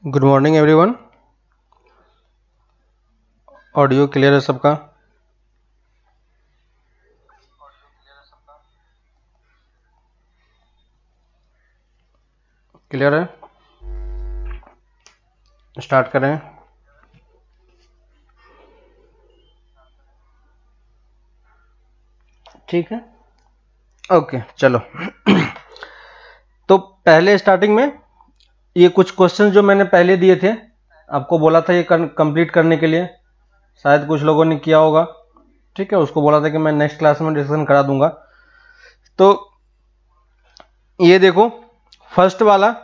Good morning everyone. Audio clear है सबका? Clear है? स्टार्ट करें। ठीक है, ओके चलो। तो पहले स्टार्टिंग में ये कुछ क्वेश्चन जो मैंने पहले दिए थे, आपको बोला था ये कंप्लीट करने के लिए, शायद कुछ लोगों ने किया होगा। ठीक है, उसको बोला था कि मैं नेक्स्ट क्लास में डिस्कशन करा दूंगा। तो ये देखो, फर्स्ट वाला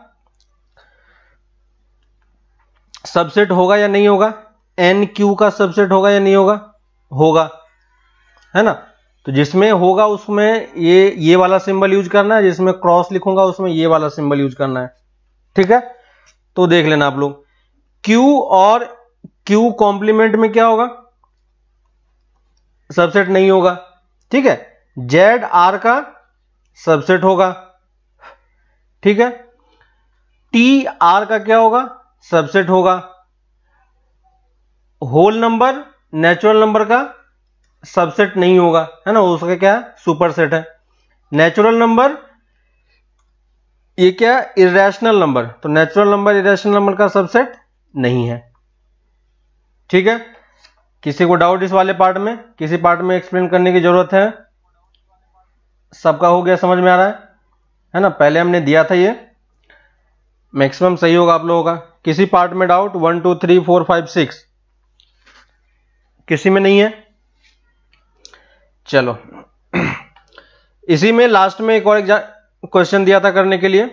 सबसेट होगा या नहीं होगा? एन क्यू का सबसेट होगा या नहीं होगा? होगा, है ना। तो जिसमें होगा उसमें ये वाला सिंबल यूज करना है, जिसमें क्रॉस लिखूंगा उसमें ये वाला सिंबल यूज करना है। ठीक है, तो देख लेना आप लोग। Q और Q कॉम्प्लीमेंट में क्या होगा? सबसेट नहीं होगा। ठीक है, Z R का सबसेट होगा। ठीक है, T R का क्या होगा? सबसेट होगा। होल नंबर नेचुरल नंबर का सबसेट नहीं होगा, है ना, उसका क्या है? सुपरसेट है। नेचुरल नंबर ये क्या है? Irrational number. तो नेचुरल नंबर इरेशनल नंबर का सबसेट नहीं है। ठीक है, किसी को डाउट इस वाले पार्ट में? किसी पार्ट में एक्सप्लेन करने की जरूरत है? सबका हो गया, समझ में आ रहा है ना? पहले हमने दिया था, ये मैक्सिमम सही होगा आप लोगों का। किसी पार्ट में डाउट? 1 2 3 4 5 6 किसी में नहीं है? चलो इसी में लास्ट में एक और क्वेश्चन दिया था करने के लिए,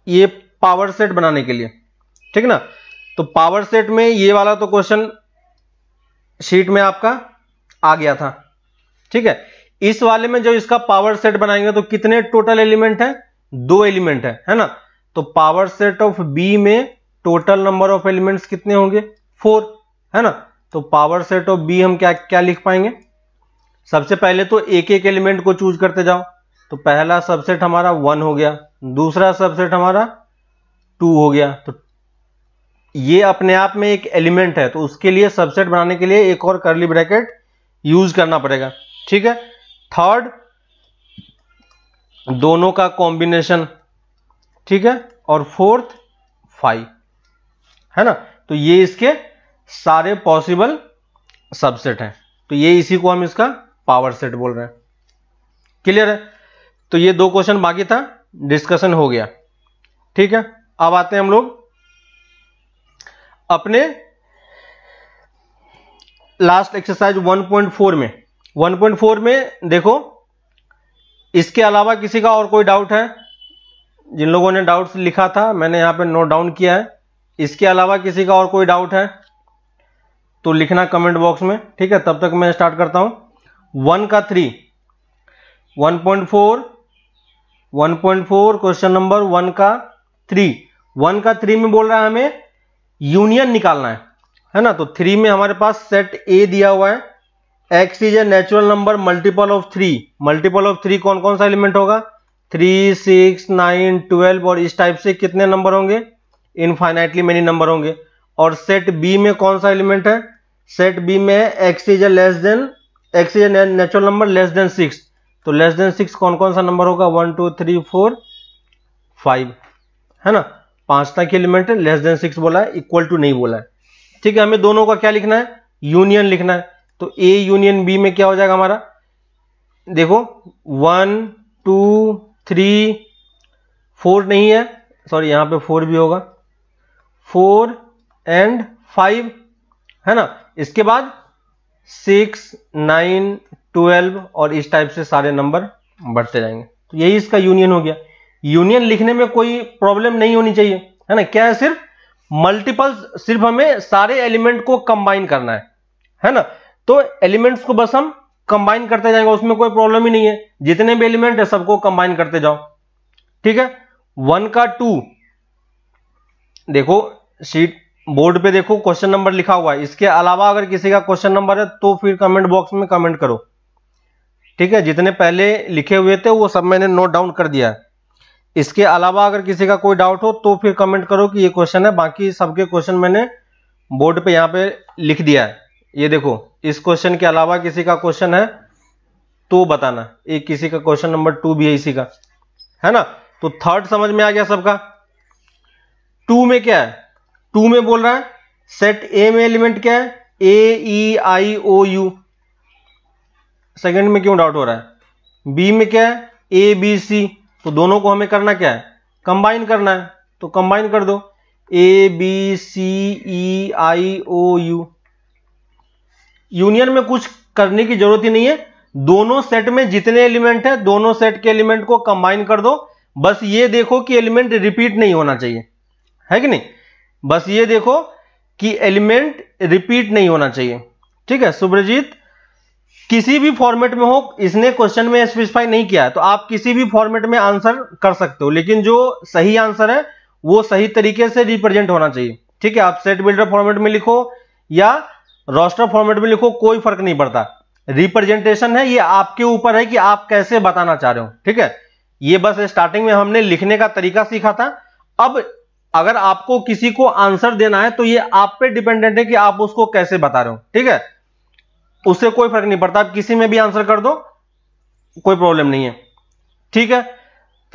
ये पावर सेट बनाने के लिए। ठीक ना, तो पावर सेट में ये वाला तो क्वेश्चन शीट में आपका आ गया था। ठीक है, इस वाले में जो इसका पावर सेट बनाएंगे तो कितने टोटल एलिमेंट है? 2 एलिमेंट है ना। तो पावर सेट ऑफ बी में टोटल नंबर ऑफ एलिमेंट्स कितने होंगे? 4, है ना। तो पावर सेट ऑफ बी हम क्या क्या लिख पाएंगे? सबसे पहले तो एक एक एलिमेंट को चूज करते जाओ। तो पहला सबसेट हमारा 1 हो गया, दूसरा सबसेट हमारा 2 हो गया। तो ये अपने आप में एक एलिमेंट है, तो उसके लिए सबसेट बनाने के लिए एक और कर्ली ब्रैकेट यूज करना पड़ेगा। ठीक है, थर्ड दोनों का कॉम्बिनेशन। ठीक है, और फोर्थ 5, है ना। तो ये इसके सारे पॉसिबल सबसेट हैं। तो ये इसी को हम इसका पावर सेट बोल रहे हैं। क्लियर है? तो ये 2 क्वेश्चन बाकी था, डिस्कशन हो गया। ठीक है, अब आते हैं हम लोग अपने लास्ट एक्सरसाइज 1.4 में। 1.4 में देखो, इसके अलावा किसी का और कोई डाउट है? जिन लोगों ने डाउट्स लिखा था मैंने यहां पे नोट डाउन किया है। इसके अलावा किसी का और कोई डाउट है तो लिखना कमेंट बॉक्स में। ठीक है, तब तक मैं स्टार्ट करता हूं। 1 का 3, 1.4 क्वेश्चन नंबर 1 का 3। 1 का 3 में बोल रहा है हमें यूनियन निकालना है ना। तो 3 में हमारे पास सेट ए दिया हुआ है, x is a natural number multiple of 3। Multiple of 3 कौन कौन सा एलिमेंट होगा? 3 6 9 12 और इस टाइप से कितने नंबर होंगे? इनफाइनाइटली मेनी नंबर होंगे। और सेट बी में कौन सा एलिमेंट है? सेट बी में x is a natural number less than 6। तो लेस देन 6 कौन कौन सा नंबर होगा? 1 2 3 4 5, है ना। 5 तक एलिमेंट है, लेस देन 6 बोला है, इक्वल टू नहीं बोला है। ठीक है, हमें दोनों का क्या लिखना है? यूनियन लिखना है। तो ए यूनियन बी में क्या हो जाएगा हमारा? देखो 1 2 3 4 नहीं है, सॉरी यहां पे 4 भी होगा, 4 एंड 5, है ना। इसके बाद 6 9 12 और इस टाइप से सारे नंबर बढ़ते जाएंगे। तो यही इसका यूनियन हो गया। यूनियन लिखने में कोई प्रॉब्लम नहीं होनी चाहिए, है ना। क्या है? सिर्फ मल्टीपल्स, सिर्फ हमें सारे एलिमेंट को कंबाइन करना है ना। तो एलिमेंट्स को बस हम कंबाइन करते जाएंगे, उसमें कोई प्रॉब्लम ही नहीं है। जितने भी एलिमेंट है सबको कंबाइन करते जाओ। ठीक है, 1 का 2 देखो, शीट बोर्ड पे देखो क्वेश्चन नंबर लिखा हुआ है। इसके अलावा अगर किसी का क्वेश्चन नंबर है तो फिर कमेंट बॉक्स में कमेंट करो। ठीक है, जितने पहले लिखे हुए थे वो सब मैंने नोट डाउन कर दिया है। इसके अलावा अगर किसी का कोई डाउट हो तो फिर कमेंट करो कि ये क्वेश्चन है, बाकी सबके क्वेश्चन मैंने बोर्ड पे यहाँ पे लिख दिया है। ये देखो, इस क्वेश्चन के अलावा किसी का क्वेश्चन है तो बताना। एक किसी का क्वेश्चन नंबर 2 भी है इसी का, है ना। तो थर्ड समझ में आ गया सबका। 2 में क्या है, 2 में बोल रहा है सेट ए में एलिमेंट क्या है, ए ई आई ओ यू। सेकंड में क्यों डाउट हो रहा है। बी में क्या है, ए बी सी। तो दोनों को हमें करना क्या है, कंबाइन करना है। तो कंबाइन कर दो, A B C E I O U. Union में कुछ करने की जरूरत ही नहीं है, दोनों सेट में जितने एलिमेंट है दोनों सेट के एलिमेंट को कंबाइन कर दो। बस ये देखो कि एलिमेंट रिपीट नहीं होना चाहिए, है कि नहीं। बस ये देखो कि एलिमेंट रिपीट नहीं होना चाहिए, ठीक है। सुब्रजीत, किसी भी फॉर्मेट में हो, इसने क्वेश्चन में स्पेसिफाई नहीं किया है, तो आप किसी भी फॉर्मेट में आंसर कर सकते हो, लेकिन जो सही आंसर है वो सही तरीके से रिप्रेजेंट होना चाहिए, ठीक है। आप सेट बिल्डर फॉर्मेट में लिखो या रोस्टर फॉर्मेट में लिखो, कोई फर्क नहीं पड़ता। रिप्रेजेंटेशन है, ये आपके ऊपर है कि आप कैसे बताना चाह रहे हो, ठीक है। ये बस स्टार्टिंग में हमने लिखने का तरीका सीखा था। अब अगर आपको किसी को आंसर देना है तो ये आप पे डिपेंडेंट है कि आप उसको कैसे बता रहे हो, ठीक है। उससे कोई फर्क नहीं पड़ता, आप किसी में भी आंसर कर दो, कोई प्रॉब्लम नहीं है, ठीक है।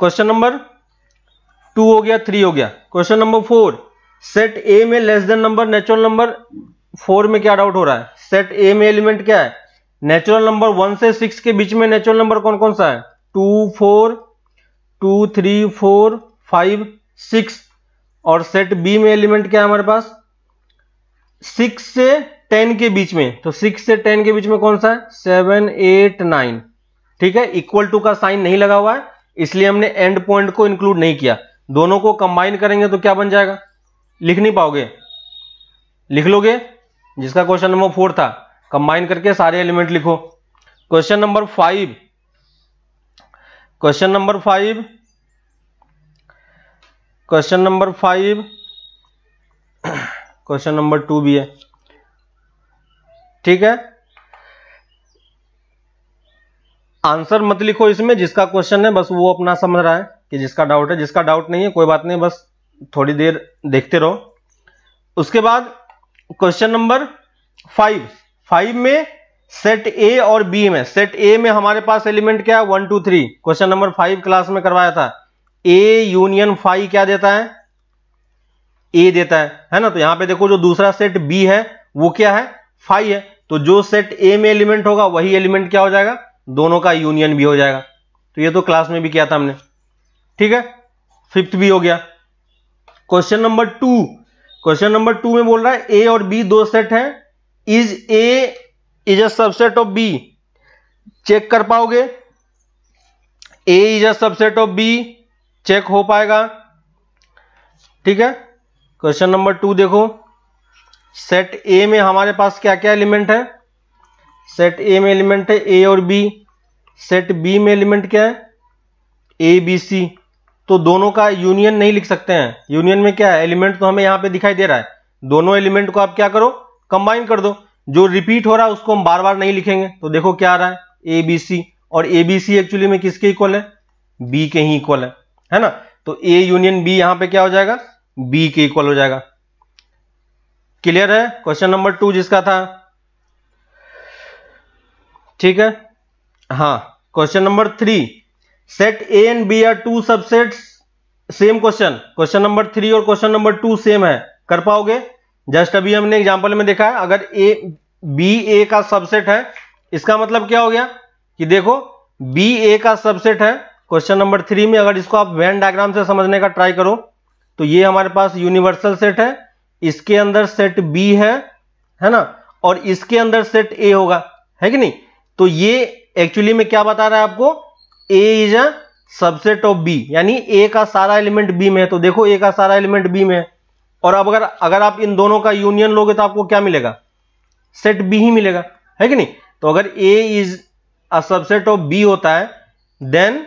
क्वेश्चन नंबर 2 हो गया, 3 हो गया। क्वेश्चन नंबर 4, सेट ए में less than number natural number. 4 में क्या डाउट हो रहा है, सेट ए में एलिमेंट क्या है, नेचुरल नंबर 1 से 6 के बीच में नेचुरल नंबर कौन कौन सा है, 2 4 2 3 4 5 6। और सेट बी में एलिमेंट क्या है हमारे पास, 6 से 10 के बीच में। तो 6 से 10 के बीच में कौन सा है, 7 8 9, ठीक है। इक्वल टू का साइन नहीं लगा हुआ है, इसलिए हमने एंड पॉइंट को इंक्लूड नहीं किया। दोनों को कंबाइन करेंगे तो क्या बन जाएगा, लिख नहीं पाओगे, लिख लोगे। जिसका क्वेश्चन नंबर 4 था, कंबाइन करके सारे एलिमेंट लिखो। Question number 5, question number 5, question number 5, question number 2 भी है, ठीक है। आंसर मत लिखो इसमें, जिसका क्वेश्चन है बस वो अपना समझ रहा है कि जिसका डाउट है, जिसका डाउट नहीं है कोई बात नहीं, बस थोड़ी देर देखते रहो। उसके बाद क्वेश्चन नंबर 5 में सेट ए और बी में, सेट ए में हमारे पास एलिमेंट क्या है, 1 2 3। क्वेश्चन नंबर 5 क्लास में करवाया था। ए यूनियन फाई क्या देता है, ए देता है ना। तो यहां पे देखो जो दूसरा सेट बी है वो क्या है, फाई है। तो जो सेट ए में एलिमेंट होगा वही एलिमेंट क्या हो जाएगा, दोनों का यूनियन भी हो जाएगा। तो ये तो क्लास में भी किया था हमने, ठीक है। 5th भी हो गया। क्वेश्चन नंबर 2, क्वेश्चन नंबर 2 में बोल रहा है ए और बी दो सेट हैं, is A is a subset of B. Check कर पाओगे, A is a subset of B, check हो पाएगा, ठीक है। क्वेश्चन नंबर 2 देखो, सेट ए में हमारे पास क्या क्या एलिमेंट है, सेट ए में एलिमेंट है ए और बी। सेट बी में एलिमेंट क्या है, ए बी सी। तो दोनों का यूनियन नहीं लिख सकते हैं, यूनियन में क्या है, एलिमेंट तो हमें यहां पे दिखाई दे रहा है, दोनों एलिमेंट को आप क्या करो, कंबाइन कर दो। जो रिपीट हो रहा है उसको हम बार बार नहीं लिखेंगे। तो देखो क्या आ रहा है, ए बी सी, और ए बी सी एक्चुअली में किसके इक्वल है, बी के ही इक्वल है ना। तो ए यूनियन बी यहां पे क्या हो जाएगा, बी के इक्वल हो जाएगा। क्लियर है क्वेश्चन नंबर 2 जिसका था, ठीक है। हाँ, question number 3, set A and B are two subsets. Same question, question number 3 और क्वेश्चन नंबर 2 सेम है, कर पाओगे। जस्ट अभी हमने एग्जांपल में देखा है, अगर ए बी ए का सबसेट है, इसका मतलब क्या हो गया कि देखो बी ए का सबसेट है। क्वेश्चन नंबर 3 में अगर इसको आप वेन डायग्राम से समझने का ट्राई करो तो ये हमारे पास यूनिवर्सल सेट है, इसके अंदर सेट बी है ना, और इसके अंदर सेट ए होगा, है कि नहीं। तो ये एक्चुअली में क्या बता रहा है आपको, A is a subset of B, यानी ए का सारा एलिमेंट बी में है। तो देखो ए का सारा एलिमेंट बी में है, और अब अगर आप इन दोनों का यूनियन लोगे तो आपको क्या मिलेगा, सेट बी ही मिलेगा, है कि नहीं। तो अगर A is a subset of B होता है, देन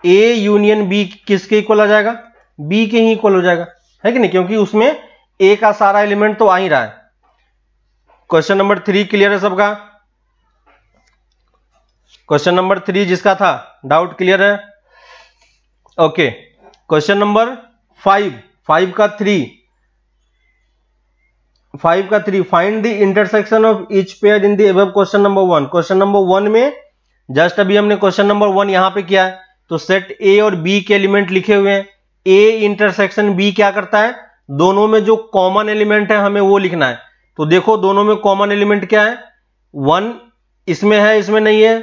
ए यूनियन बी किसके इक्वल आ जाएगा, बी के ही इक्वल हो जाएगा, है कि नहीं, क्योंकि उसमें ए का सारा एलिमेंट तो आ ही रहा है। क्वेश्चन नंबर 3 क्लियर है सबका। क्वेश्चन नंबर 3 जिसका था, डाउट क्लियर है। ओके, क्वेश्चन नंबर 5 का 3 find the intersection of each pair in the above question number 1। Question number 1 में जस्ट अभी हमने क्वेश्चन नंबर 1 यहां पे किया है, तो सेट ए और बी के एलिमेंट लिखे हुए हैं, ए इंटरसेक्शन बी क्या करता है, दोनों में जो कॉमन एलिमेंट है हमें वो लिखना है। तो देखो दोनों में कॉमन एलिमेंट क्या है, 1 इसमें है, इसमें नहीं है,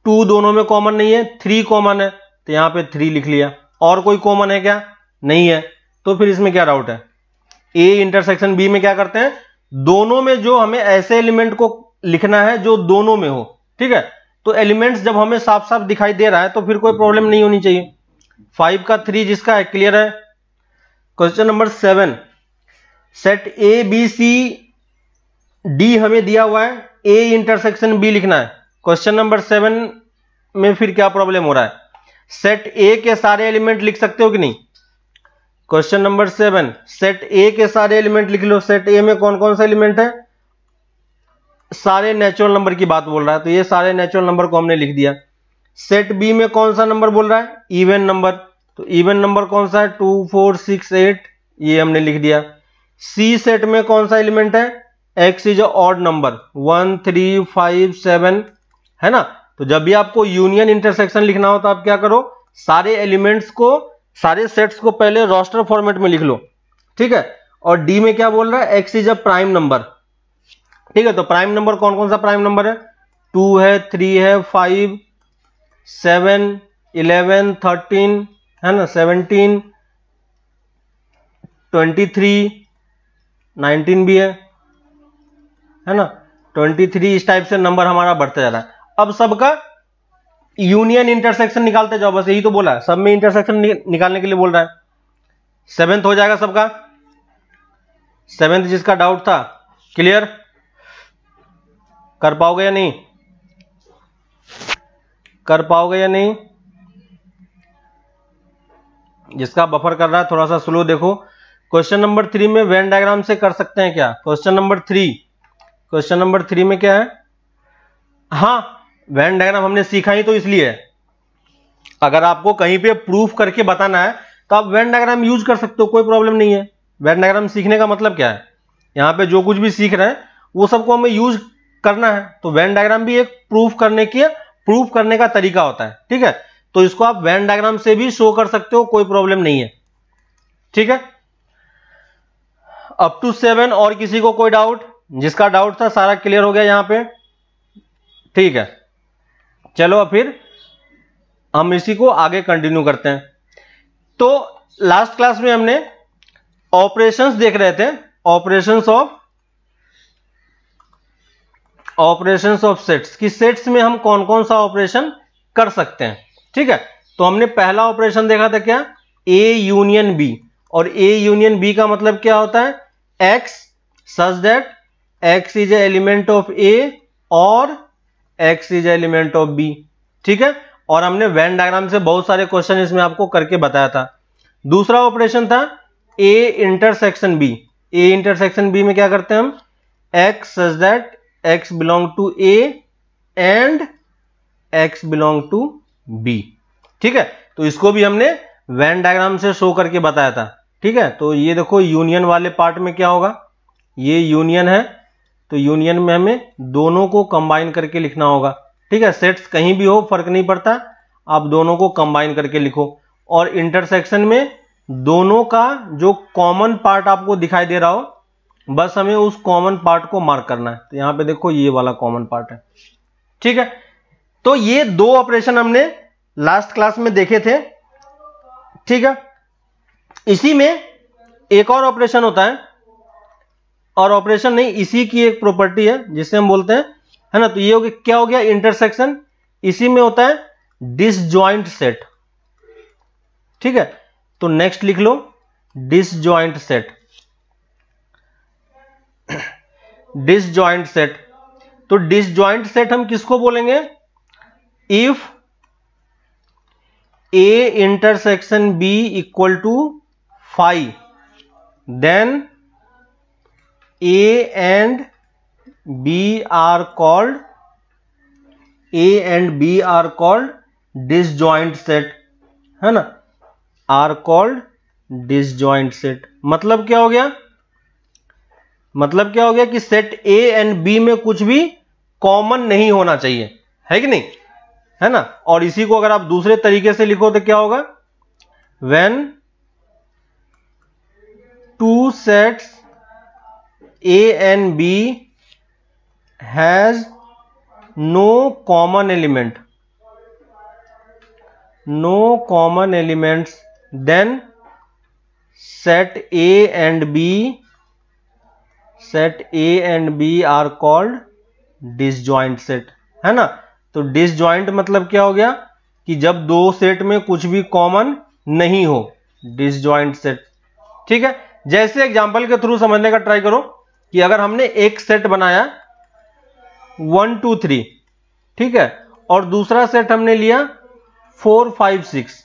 2 दोनों में कॉमन नहीं है, 3 कॉमन है, तो यहां पे 3 लिख लिया। और कोई कॉमन है क्या, नहीं है, तो फिर इसमें क्या डाउट है, ए इंटरसेक्शन बी में क्या करते हैं, दोनों में जो हमें ऐसे एलिमेंट को लिखना है जो दोनों में हो, ठीक है। तो एलिमेंट्स जब हमें साफ साफ दिखाई दे रहा है तो फिर कोई प्रॉब्लम नहीं होनी चाहिए। 5 का 3 जिसका है क्लियर है। Question number 7, set A B C D हमें दिया हुआ है, ए इंटरसेक्शन बी लिखना है। क्वेश्चन नंबर 7 में फिर क्या प्रॉब्लम हो रहा है, सेट ए के सारे एलिमेंट लिख सकते हो कि नहीं। क्वेश्चन नंबर 7, सेट ए के सारे एलिमेंट लिख लो। सेट ए में कौन कौन सा एलिमेंट है, सारे नेचुरल नंबर की बात बोल रहा है, तो ये सारे नेचुरल नंबर को हमने लिख दिया। सेट बी में कौन सा नंबर बोल रहा है, इवन नंबर, तो इवन नंबर कौन सा है, 2 4 6 8, ये हमने लिख दिया। सी सेट में कौन सा एलिमेंट है, x is a odd number, 1 3 5 7, है ना। तो जब भी आपको यूनियन इंटरसेक्शन लिखना हो तो आप क्या करो, सारे एलिमेंट्स को, सारे सेट्स को पहले रोस्टर फॉर्मेट में लिख लो, ठीक है। और डी में क्या बोल रहा है, x is a prime number, ठीक है। तो प्राइम नंबर कौन कौन सा प्राइम नंबर है, 2 है, 3 है, 5 7 11 13, है ना, 17 23 19 भी है ना, 23, इस टाइप से नंबर हमारा बढ़ते जा रहा है। अब सबका यूनियन इंटरसेक्शन निकालते जाओ, बस यही तो बोला है, सब में इंटरसेक्शन निकालने के लिए बोल रहा है। 7th हो जाएगा सबका, 7th जिसका डाउट था, क्लियर कर पाओगे या नहीं, कर पाओगे या नहीं, जिसका बफर कर रहा है थोड़ा सा स्लो देखो। क्वेश्चन नंबर 3 में वेन डायग्राम से कर सकते हैं क्या, क्वेश्चन नंबर 3 में क्या है, हाँ वेन डायग्राम हमने सीखा ही तो इसलिए है। अगर आपको कहीं पे प्रूफ करके बताना है तो आप वेन डायग्राम यूज कर सकते हो, कोई प्रॉब्लम नहीं है। वेन डायग्राम सीखने का मतलब क्या है, यहाँ पे जो कुछ भी सीख रहे हैं वो सबको हमें यूज करना है, तो वेन डायग्राम भी एक प्रूफ करने का तरीका होता है, ठीक है। तो इसको आप वेन डायग्राम से भी शो कर सकते हो, कोई प्रॉब्लम नहीं है, ठीक है। अप टू 7 और किसी को कोई डाउट, जिसका डाउट था सारा क्लियर हो गया यहाँ पे, ठीक है। चलो फिर हम इसी को आगे कंटिन्यू करते हैं। तो लास्ट क्लास में हमने ऑपरेशंस देख रहे थे, ऑपरेशंस ऑफ सेट्स, कि सेट्स में हम कौन कौन सा ऑपरेशन कर सकते हैं, ठीक है। तो हमने पहला ऑपरेशन देखा था क्या, ए यूनियन बी, और ए यूनियन बी का मतलब क्या होता है, x such that X is A element of A और X is element of B, ठीक है। और हमने वेन डायग्राम से बहुत सारे क्वेश्चन इसमें आपको करके बताया था। दूसरा ऑपरेशन था A intersection B, A intersection B में क्या करते हैं हम, x such that x belong to A and x belong to B, ठीक है। तो इसको भी हमने वेन डायग्राम से शो करके बताया था, ठीक है। तो ये देखो यूनियन वाले पार्ट में क्या होगा, ये यूनियन है, तो यूनियन में हमें दोनों को कंबाइन करके लिखना होगा, ठीक है। सेट्स कहीं भी हो फर्क नहीं पड़ता, आप दोनों को कंबाइन करके लिखो। और इंटरसेक्शन में दोनों का जो कॉमन पार्ट आपको दिखाई दे रहा हो, बस हमें उस कॉमन पार्ट को मार्क करना है। तो यहां पे देखो ये वाला कॉमन पार्ट है, ठीक है। तो ये 2 ऑपरेशन हमने लास्ट क्लास में देखे थे, ठीक है। इसी में एक और ऑपरेशन होता है, और ऑपरेशन नहीं, इसी की एक प्रॉपर्टी है जिसे हम बोलते हैं, है ना। तो ये हो गया, क्या हो गया, इंटरसेक्शन। इसी में होता है डिसजॉइंट सेट, ठीक है। तो नेक्स्ट लिख लो डिसजॉइंट सेट, डिसजॉइंट सेट। तो डिसजॉइंट सेट हम किसको बोलेंगे, if A intersection B equal to 5, then A and B are called disjoint set, है ना। Are called disjoint set. मतलब क्या हो गया? मतलब क्या हो गया कि सेट ए एंड बी में कुछ भी कॉमन नहीं होना चाहिए, है कि नहीं, है ना। और इसी को अगर आप दूसरे तरीके से लिखो तो क्या होगा? When two sets A and B has no common element, no common elements, then set A and B are called disjoint set, है ना। तो डिसजॉइंट मतलब क्या हो गया कि जब दो सेट में कुछ भी कॉमन नहीं हो, डिसजॉइंट सेट। ठीक है, जैसे एग्जांपल के थ्रू समझने का ट्राई करो कि अगर हमने एक सेट बनाया 1 2 3, ठीक है, और दूसरा सेट हमने लिया 4 5 6,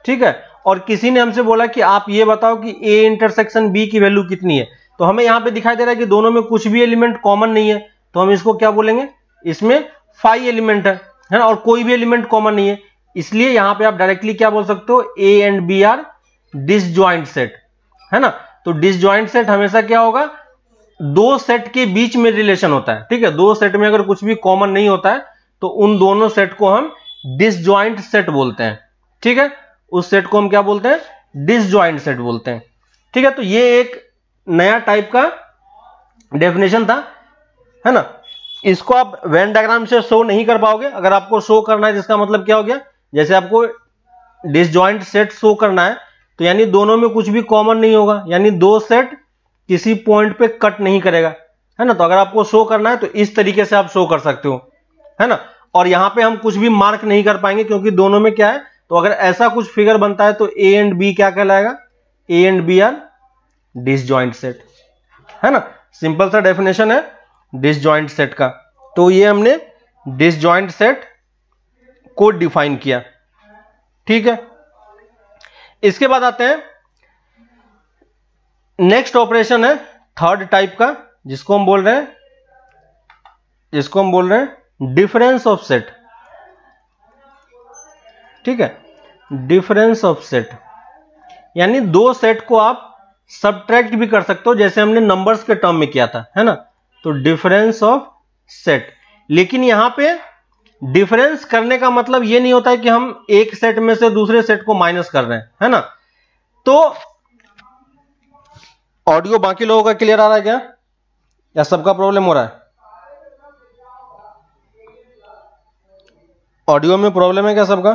ठीक है, और किसी ने हमसे बोला कि आप ये बताओ कि ए इंटरसेक्शन बी की वैल्यू कितनी है, तो हमें यहां पे दिखाई दे रहा है कि दोनों में कुछ भी एलिमेंट कॉमन नहीं है, तो हम इसको क्या बोलेंगे? इसमें 5 एलिमेंट है ना, और कोई भी एलिमेंट कॉमन नहीं है, इसलिए यहां पे आप डायरेक्टली क्या बोल सकते हो? A and B are disjoint set, है ना। तो डिसजॉइंट सेट हमेशा क्या होगा? दो सेट के बीच में रिलेशन होता है, ठीक है। दो सेट में अगर कुछ भी कॉमन नहीं होता है तो उन दोनों सेट को हम डिसजॉइंट सेट बोलते हैं, ठीक है। उस सेट को हम क्या बोलते हैं? डिसजॉइंट सेट बोलते हैं, ठीक है। तो ये एक नया टाइप का डेफिनेशन था, है ना। इसको आप वेन डायग्राम से शो नहीं कर पाओगे। अगर आपको शो करना है जिसका मतलब क्या हो गया, जैसे आपको डिसजॉइंट सेट शो करना है तो यानी दोनों में कुछ भी कॉमन नहीं होगा, यानी दो सेट किसी पॉइंट पे कट नहीं करेगा, है ना। तो अगर आपको शो करना है तो इस तरीके से आप शो कर सकते हो, है ना। और यहां पे हम कुछ भी मार्क नहीं कर पाएंगे क्योंकि दोनों में क्या है, तो अगर ऐसा कुछ फिगर बनता है तो ए एंड बी क्या कहलाएगा? A and B are disjoint set, है ना। सिंपल सा डेफिनेशन है डिसजॉइंट सेट का। तो ये हमने डिसजॉइंट सेट को डिफाइन किया, ठीक है। इसके बाद आते हैं नेक्स्ट ऑपरेशन है थर्ड टाइप का, जिसको हम बोल रहे हैं डिफरेंस ऑफ सेट, ठीक है। डिफरेंस ऑफ सेट यानी दो सेट को आप सबट्रैक्ट भी कर सकते हो, जैसे हमने नंबर्स के टर्म में किया था, है ना। तो डिफरेंस ऑफ सेट, लेकिन यहां पे डिफरेंस करने का मतलब ये नहीं होता है कि हम एक सेट में से दूसरे सेट को माइनस कर रहे हैं, है ना। तो ऑडियो बाकी लोगों का क्लियर आ रहा है क्या, या सबका प्रॉब्लम हो रहा है? ऑडियो में प्रॉब्लम है क्या सबका?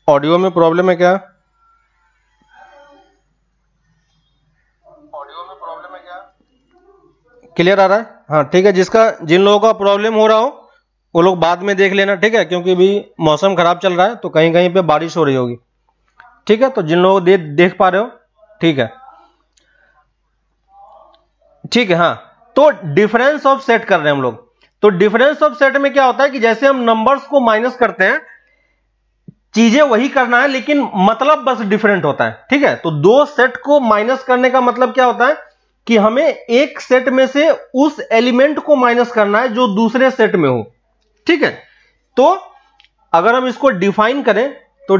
ऑडियो में प्रॉब्लम है क्या? ऑडियो में प्रॉब्लम है क्या? क्लियर आ रहा है? हाँ ठीक है। जिन लोगों का प्रॉब्लम हो रहा हो वो लोग बाद में देख लेना, ठीक है, क्योंकि अभी मौसम खराब चल रहा है तो कहीं कहीं पे बारिश हो रही होगी, ठीक है। तो जिन लोगों देख पा रहे हो, ठीक है, ठीक है। हाँ, तो डिफरेंस ऑफ सेट कर रहे हैं हम लोग। तो डिफरेंस ऑफ सेट में क्या होता है कि जैसे हम नंबर्स को माइनस करते हैं, चीजें वही करना है लेकिन मतलब बस डिफरेंट होता है, ठीक है। तो दो सेट को माइनस करने का मतलब क्या होता है कि हमें एक सेट में से उस एलिमेंट को माइनस करना है जो दूसरे सेट में हो, ठीक है। तो अगर हम इसको डिफाइन करें तो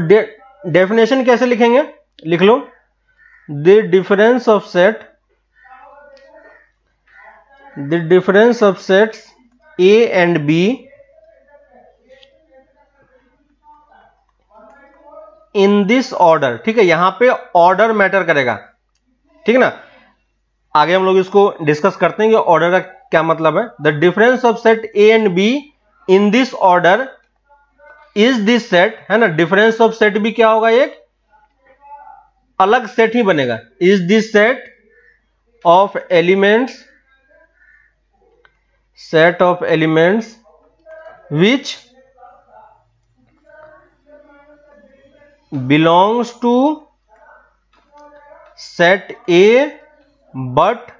डेफिनेशन कैसे लिखेंगे? लिख लो, the difference of sets A and B in this order, ठीक है। यहां पे ऑर्डर मैटर करेगा, ठीक है ना। आगे हम लोग इसको डिस्कस करते हैं कि ऑर्डर का क्या मतलब है। The difference of set A and B in this order is this set, है ना। डिफरेंस ऑफ सेट भी क्या होगा? एक अलग सेट ही बनेगा। Is this set of elements which belongs to set A but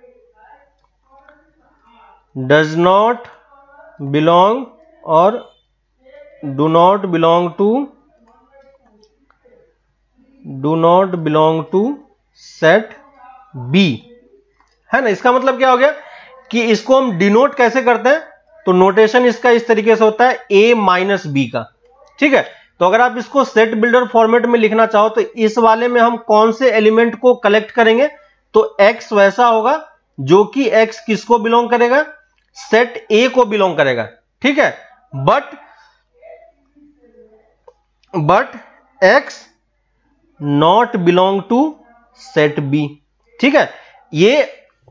does not belong or do not belong to set B, है ना। इसका मतलब क्या हो गया कि इसको हम डिनोट कैसे करते हैं? तो नोटेशन इसका इस तरीके से होता है a माइनस बी का, ठीक है। तो अगर आप इसको सेट बिल्डर फॉर्मेट में लिखना चाहो तो इस वाले में हम कौन से एलिमेंट को कलेक्ट करेंगे, तो x वैसा होगा जो कि x किसको बिलोंग करेगा, सेट a को बिलोंग करेगा, ठीक है। But x not belong to set b, ठीक है। ये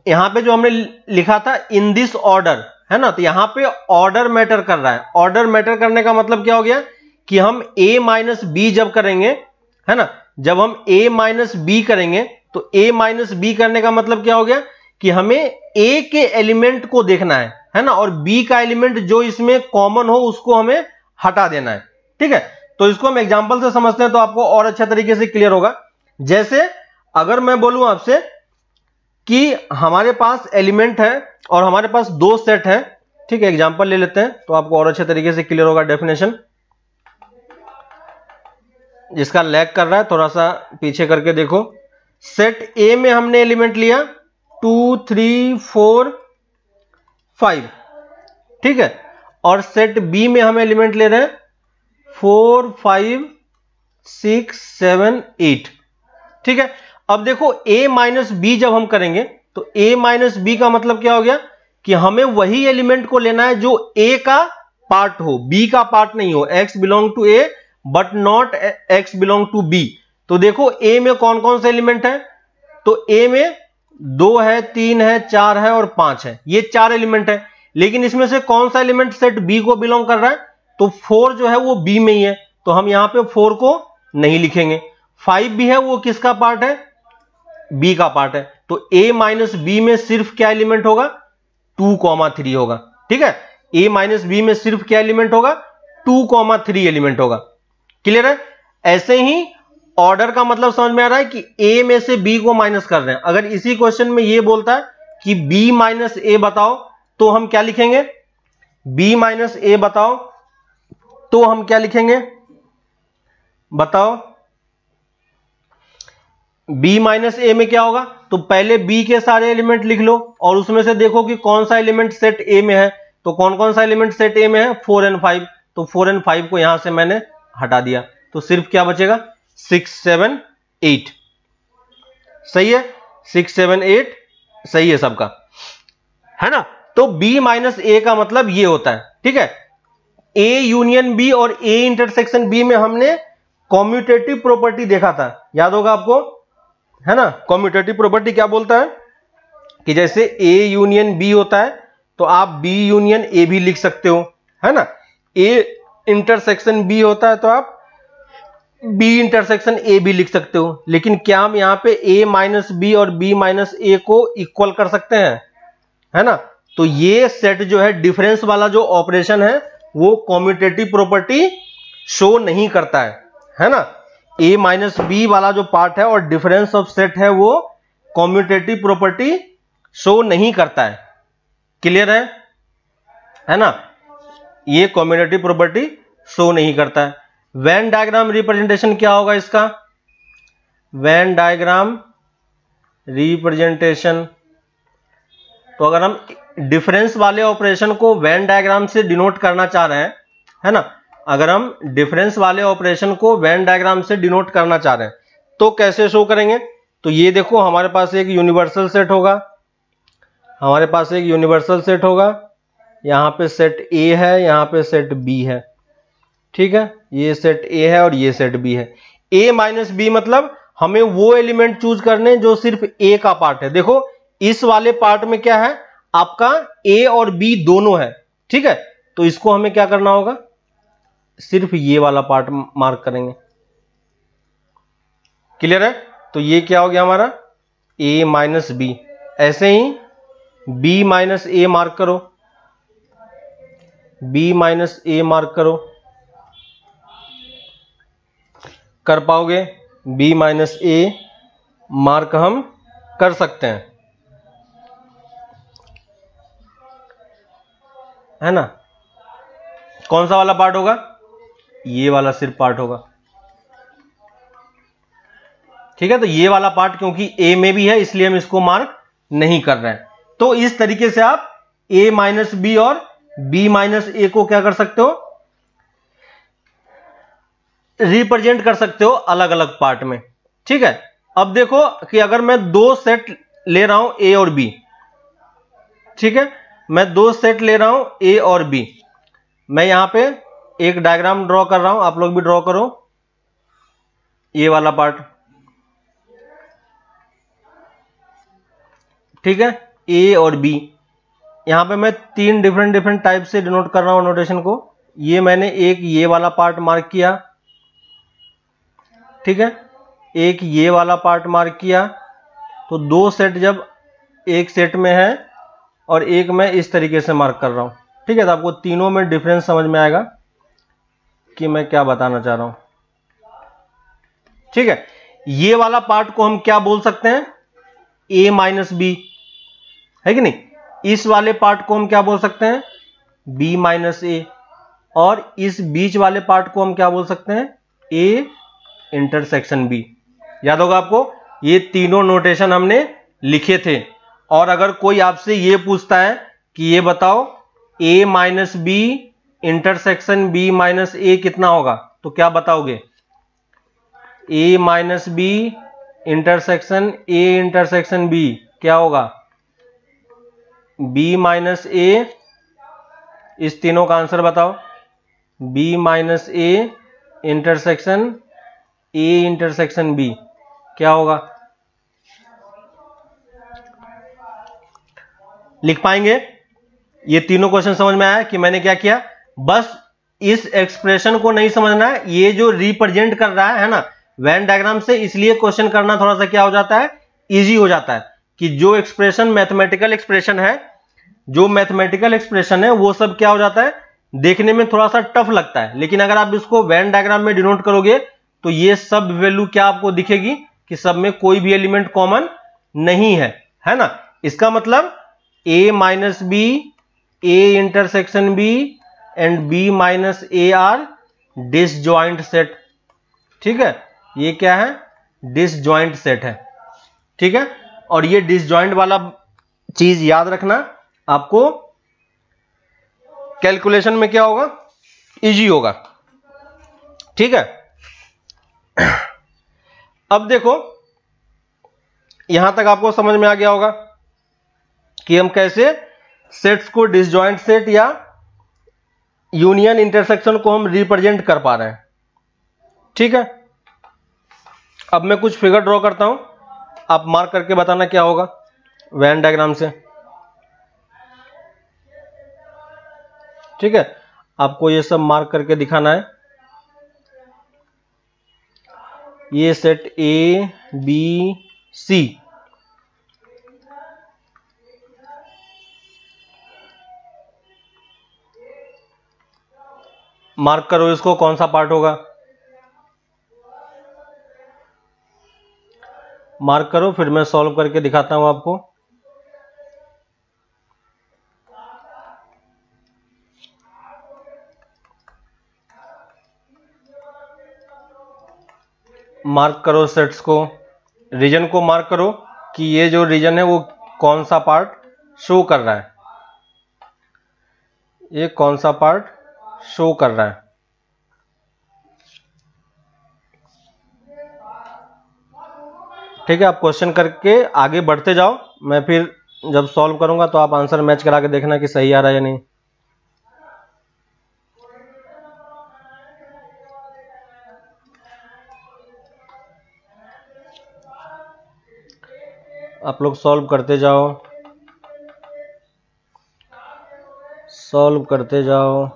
यहां पे जो हमने लिखा था इन दिस ऑर्डर, है ना, तो यहां पे ऑर्डर मैटर कर रहा है। ऑर्डर मैटर करने का मतलब क्या हो गया कि हम a माइनस बी जब करेंगे, है ना, जब हम a माइनस बी करेंगे तो a माइनस बी करने का मतलब क्या हो गया कि हमें a के एलिमेंट को देखना है ना, और b का एलिमेंट जो इसमें कॉमन हो उसको हमें हटा देना है, ठीक है। तो इसको हम एग्जांपल से समझते हैं तो आपको और अच्छा तरीके से क्लियर होगा। जैसे अगर मैं बोलूं आपसे कि हमारे पास एलिमेंट है और हमारे पास दो सेट है, ठीक है, एग्जांपल ले लेते हैं तो आपको और अच्छे तरीके से क्लियर होगा। डेफिनेशन जिसका लैग कर रहा है थोड़ा सा पीछे करके देखो। सेट ए में हमने एलिमेंट लिया 2 3 4 5, ठीक है, और सेट बी में हम एलिमेंट ले रहे हैं 4 5 6 7 8, ठीक है। अब देखो a माइनस बी जब हम करेंगे तो a माइनस बी का मतलब क्या हो गया कि हमें वही एलिमेंट को लेना है जो a का पार्ट हो, b का पार्ट नहीं हो। x belong to a but not x belong to b। तो देखो a में कौन कौन से एलिमेंट है, तो a में 2 है 3 है 4 है और 5 है, ये 4 एलिमेंट है। लेकिन इसमें से कौन सा एलिमेंट सेट b को बिलोंग कर रहा है, तो 4 जो है वो b में ही है, तो हम यहां पे 4 को नहीं लिखेंगे। 5 भी है, वो किसका पार्ट है, b का पार्ट है। तो a माइनस बी में सिर्फ क्या एलिमेंट होगा, 2,3 होगा, ठीक है। a माइनस बी में सिर्फ क्या एलिमेंट होगा, 2,3 एलिमेंट होगा। क्लियर है। ऐसे ही ऑर्डर का मतलब समझ में आ रहा है कि a में से b को माइनस कर रहे हैं। अगर इसी क्वेश्चन में ये बोलता है कि b माइनस a बताओ तो हम क्या लिखेंगे, b माइनस a बताओ तो हम क्या लिखेंगे, बताओ। b माइनस ए में क्या होगा, तो पहले b के सारे एलिमेंट लिख लो और उसमें से देखो कि कौन सा एलिमेंट सेट a में है। तो कौन कौन सा एलिमेंट सेट a में है, 4 और 5। तो 4 और 5 को यहां से मैंने हटा दिया, तो सिर्फ क्या बचेगा, 6 7 8। सही है, 6 7 8 सही है सबका, है ना। तो b माइनस ए का मतलब ये होता है, ठीक है। a यूनियन b और a इंटरसेक्शन b में हमने कॉम्यूटेटिव प्रॉपर्टी देखा था, याद होगा आपको, है ना। कॉम्यूटेटिव प्रॉपर्टी क्या बोलता है कि जैसे a यूनियन b होता है तो आप b यूनियन a भी लिख सकते हो, है ना। a इंटरसेक्शन b होता है तो आप b इंटरसेक्शन a भी लिख सकते हो। लेकिन क्या हम यहां पे a माइनस बी और b माइनस a को इक्वल कर सकते हैं, है ना। तो ये सेट जो है, डिफरेंस वाला जो ऑपरेशन है वो कॉम्यूटेटिव प्रॉपर्टी शो नहीं करता है ना। a माइनस बी वाला जो पार्ट है और डिफरेंस ऑफ सेट है वो कॉम्यूटेटिव प्रॉपर्टी शो नहीं करता है। क्लियर है ना, ये कॉम्यूटेटिव प्रॉपर्टी शो नहीं करता है। वेन डायग्राम रिप्रेजेंटेशन क्या होगा इसका, वेन डायग्राम रिप्रेजेंटेशन, तो अगर हम डिफरेंस वाले ऑपरेशन को वेन डायग्राम से डिनोट करना चाह रहे हैं, है ना, अगर हम डिफरेंस वाले ऑपरेशन को वेन डायग्राम से डिनोट करना चाह रहे हैं तो कैसे शो करेंगे। तो ये देखो हमारे पास एक यूनिवर्सल सेट होगा, हमारे पास एक यूनिवर्सल सेट होगा, यहां पे सेट A है, यहां पे सेट B है, ठीक है। ये सेट A है और ये सेट B है। A माइनस बी मतलब हमें वो एलिमेंट चूज करने जो सिर्फ A का पार्ट है। देखो इस वाले पार्ट में क्या है, आपका A और B दोनों है, ठीक है। तो इसको हमें क्या करना होगा, सिर्फ ये वाला पार्ट मार्क करेंगे। क्लियर है। तो ये क्या हो गया हमारा A माइनस बी। ऐसे ही B माइनस ए मार्क करो, B माइनस ए मार्क करो, कर पाओगे, B माइनस ए मार्क हम कर सकते हैं, है ना। कौन सा वाला पार्ट होगा, ये वाला सिर्फ पार्ट होगा, ठीक है। तो ये वाला पार्ट क्योंकि A में भी है इसलिए हम इसको मार्क नहीं कर रहे हैं। तो इस तरीके से आप A माइनस बी और बी माइनस ए को क्या कर सकते हो, रिप्रेजेंट कर सकते हो अलग अलग पार्ट में। ठीक है, अब देखो कि अगर मैं दो सेट ले रहा हूं ए और बी, ठीक है, मैं दो सेट ले रहा हूं ए और बी, मैं यहां पे एक डायग्राम ड्रॉ कर रहा हूं, आप लोग भी ड्रॉ करो ये वाला पार्ट। ठीक है, ए और बी, यहां पे मैं तीन डिफरेंट टाइप से डिनोट कर रहा हूं नोटेशन को। ये मैंने एक ये वाला पार्ट मार्क किया, ठीक है, एक ये वाला पार्ट मार्क किया। तो दो सेट जब एक सेट में है और एक मैं इस तरीके से मार्क कर रहा हूं, ठीक है, तो आपको तीनों में डिफरेंस समझ में आएगा कि मैं क्या बताना चाह रहा हूं। ठीक है, ये वाला पार्ट को हम क्या बोल सकते हैं, ए माइनस बी, है कि नहीं। इस वाले पार्ट को हम क्या बोल सकते हैं, बी माइनस ए, और इस बीच वाले पार्ट को हम क्या बोल सकते हैं, ए इंटरसेक्शन बी। याद होगा आपको, ये तीनों नोटेशन हमने लिखे थे। और अगर कोई आपसे ये पूछता है कि ये बताओ A minus B intersection B minus A कितना होगा, तो क्या बताओगे, A minus B intersection A intersection B क्या होगा, बी माइनस ए। इस तीनों का आंसर बताओ, B minus A intersection A intersection B क्या होगा, लिख पाएंगे। ये तीनों क्वेश्चन समझ में आया कि मैंने क्या किया, बस इस एक्सप्रेशन को नहीं समझना है, ये जो रिप्रेजेंट कर रहा है ना वेन डायग्राम से, इसलिए क्वेश्चन करना थोड़ा सा क्या हो जाता है, इजी हो जाता है। कि जो एक्सप्रेशन मैथमेटिकल एक्सप्रेशन है, जो मैथमेटिकल एक्सप्रेशन है वो सब क्या हो जाता है, देखने में थोड़ा सा टफ लगता है, लेकिन अगर आप इसको वेन डायग्राम में डिनोट करोगे तो ये सब वैल्यू क्या आपको दिखेगी कि सब में कोई भी एलिमेंट कॉमन नहीं है ना। इसका मतलब a minus B, A intersection B and B minus A are disjoint set. ठीक है, ये क्या है, डिसजॉइंट सेट है। ठीक है, और ये डिसजॉइंट वाला चीज याद रखना, आपको कैलकुलेशन में क्या होगा, इजी होगा। ठीक है, अब देखो यहां तक आपको समझ में आ गया होगा कि हम कैसे सेट्स को डिसजॉइंट सेट या यूनियन इंटरसेक्शन को हम रिप्रेजेंट कर पा रहे हैं। ठीक है, अब मैं कुछ फिगर ड्रॉ करता हूं, आप मार्क करके बताना क्या होगा वेन डायग्राम से। ठीक है, आपको ये सब मार्क करके दिखाना है। ये set A B C, mark करो इसको, कौन सा पार्ट होगा, मार्क करो, फिर मैं सॉल्व करके दिखाता हूं आपको। मार्क करो सेट्स को, रीजन को मार्क करो कि ये जो रीजन है वो कौन सा पार्ट शो कर रहा है, ये कौन सा पार्ट शो कर रहा है। ठीक है, आप क्वेश्चन करके आगे बढ़ते जाओ, मैं फिर जब सॉल्व करूंगा तो आप आंसर मैच करा के देखना कि सही आ रहा है या नहीं। आप लोग सॉल्व करते जाओ, सॉल्व करते जाओ।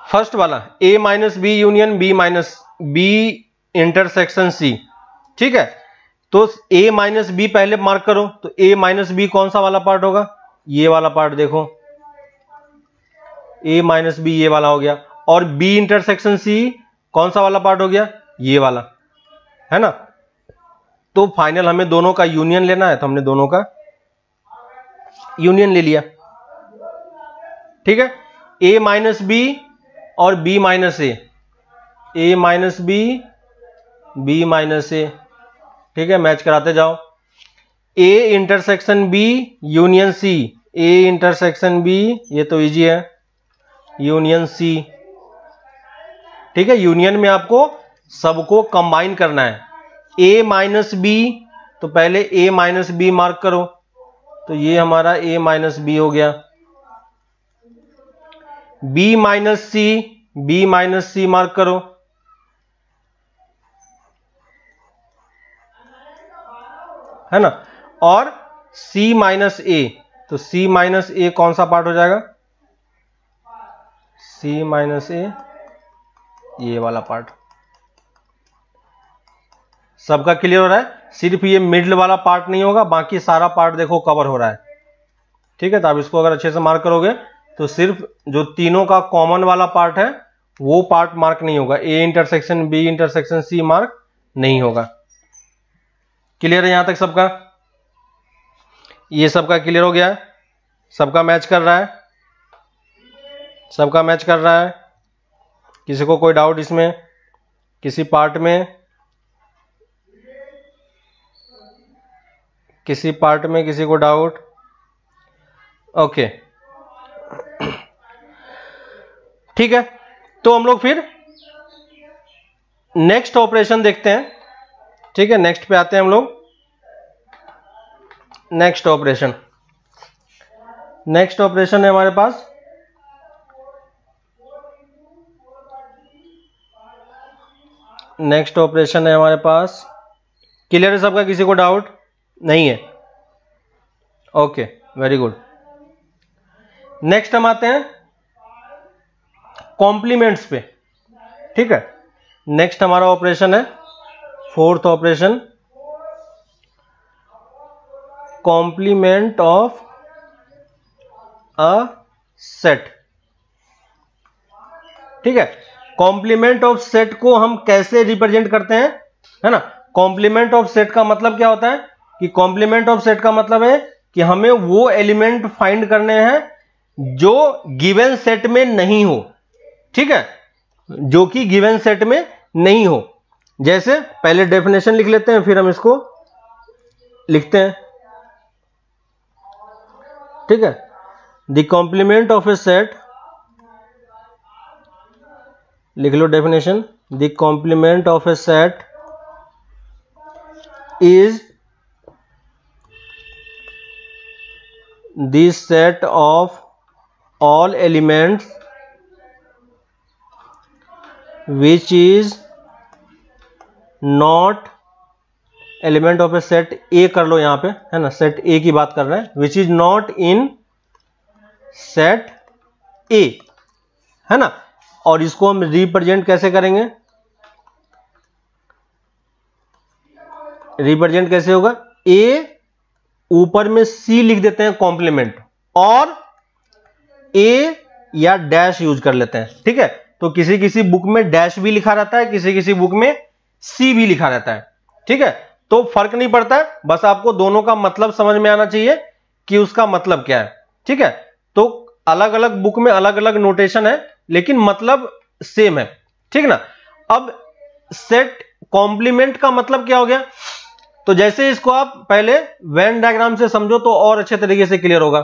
फर्स्ट वाला a minus B union B minus B intersection C. ठीक है, तो a माइनस बी पहले मार्क करो, तो a माइनस बी कौन सा वाला पार्ट होगा, ये वाला पार्ट देखो, a माइनस बी ये वाला हो गया, और b इंटरसेक्शन c कौन सा वाला पार्ट हो गया, ये वाला, है ना। तो फाइनल हमें दोनों का यूनियन लेना है, तो हमने दोनों का यूनियन ले लिया, ठीक है। a माइनस बी और b minus A minus B minus A, ठीक है, मैच कराते जाओ। a intersection b union c, a intersection b, ये तो इजी है, यूनियन c, ठीक है। यूनियन में आपको सबको कंबाइन करना है। a माइनस बी, तो पहले a माइनस बी मार्क करो, तो ये हमारा a माइनस बी हो गया। b माइनस सी मार्क करो, है ना, और c माइनस ए, तो c माइनस ए कौन सा पार्ट हो जाएगा, c माइनस ए ये वाला पार्ट। सबका क्लियर हो रहा है, सिर्फ ये मिडिल वाला पार्ट नहीं होगा, बाकी सारा पार्ट देखो कवर हो रहा है, ठीक है। तो आप इसको अगर अच्छे से मार्क करोगे तो सिर्फ जो तीनों का कॉमन वाला पार्ट है वो पार्ट मार्क नहीं होगा, a intersection b intersection c mark नहीं होगा। क्लियर है यहां तक सबका, ये सबका क्लियर हो गया है, सबका मैच कर रहा है, सबका मैच कर रहा है। किसी को कोई डाउट इसमें, किसी पार्ट में, किसी पार्ट में किसी को डाउट, ओके, ठीक है। तो हम लोग फिर नेक्स्ट ऑपरेशन देखते हैं, ठीक है, नेक्स्ट पे आते हैं हम लोग। नेक्स्ट ऑपरेशन है हमारे पास क्लियर है सबका, किसी को डाउट नहीं है, ओके, वेरी गुड। नेक्स्ट हम आते हैं कॉम्प्लीमेंट्स पे, ठीक है। नेक्स्ट हमारा ऑपरेशन है fourth operation, complement of a set, ठीक है। कॉम्प्लीमेंट ऑफ सेट को हम कैसे रिप्रेजेंट करते हैं, है ना। कॉम्प्लीमेंट ऑफ सेट का मतलब क्या होता है कि कॉम्प्लीमेंट ऑफ सेट का मतलब है कि हमें वो एलिमेंट फाइंड करने हैं जो गिवन सेट में नहीं हो, ठीक है, जो कि गिवन सेट में नहीं हो। जैसे पहले डेफिनेशन लिख लेते हैं, फिर हम इसको लिखते हैं, ठीक है। The complement of a set, लिख लो definition, the complement of a set is the set of all elements which is not element of a set A, कर लो यहां पे, है ना, सेट A की बात कर रहे हैं, which is not in set A, है ना। और इसको हम रिप्रेजेंट कैसे करेंगे, रिप्रेजेंट कैसे होगा, A ऊपर में C लिख देते हैं कॉम्प्लीमेंट, और A या डैश यूज कर लेते हैं, ठीक है। तो किसी किसी बुक में डैश भी लिखा रहता है, किसी किसी बुक में सी भी लिखा रहता है, ठीक है। तो फर्क नहीं पड़ता है, बस आपको दोनों का मतलब समझ में आना चाहिए कि उसका मतलब क्या है, ठीक है। तो अलग अलग बुक में अलग अलग नोटेशन है, लेकिन मतलब सेम है, ठीक ना। अब सेट कॉम्प्लीमेंट का मतलब क्या हो गया, तो जैसे इसको आप पहले वेन डायग्राम से समझो तो और अच्छे तरीके से क्लियर होगा,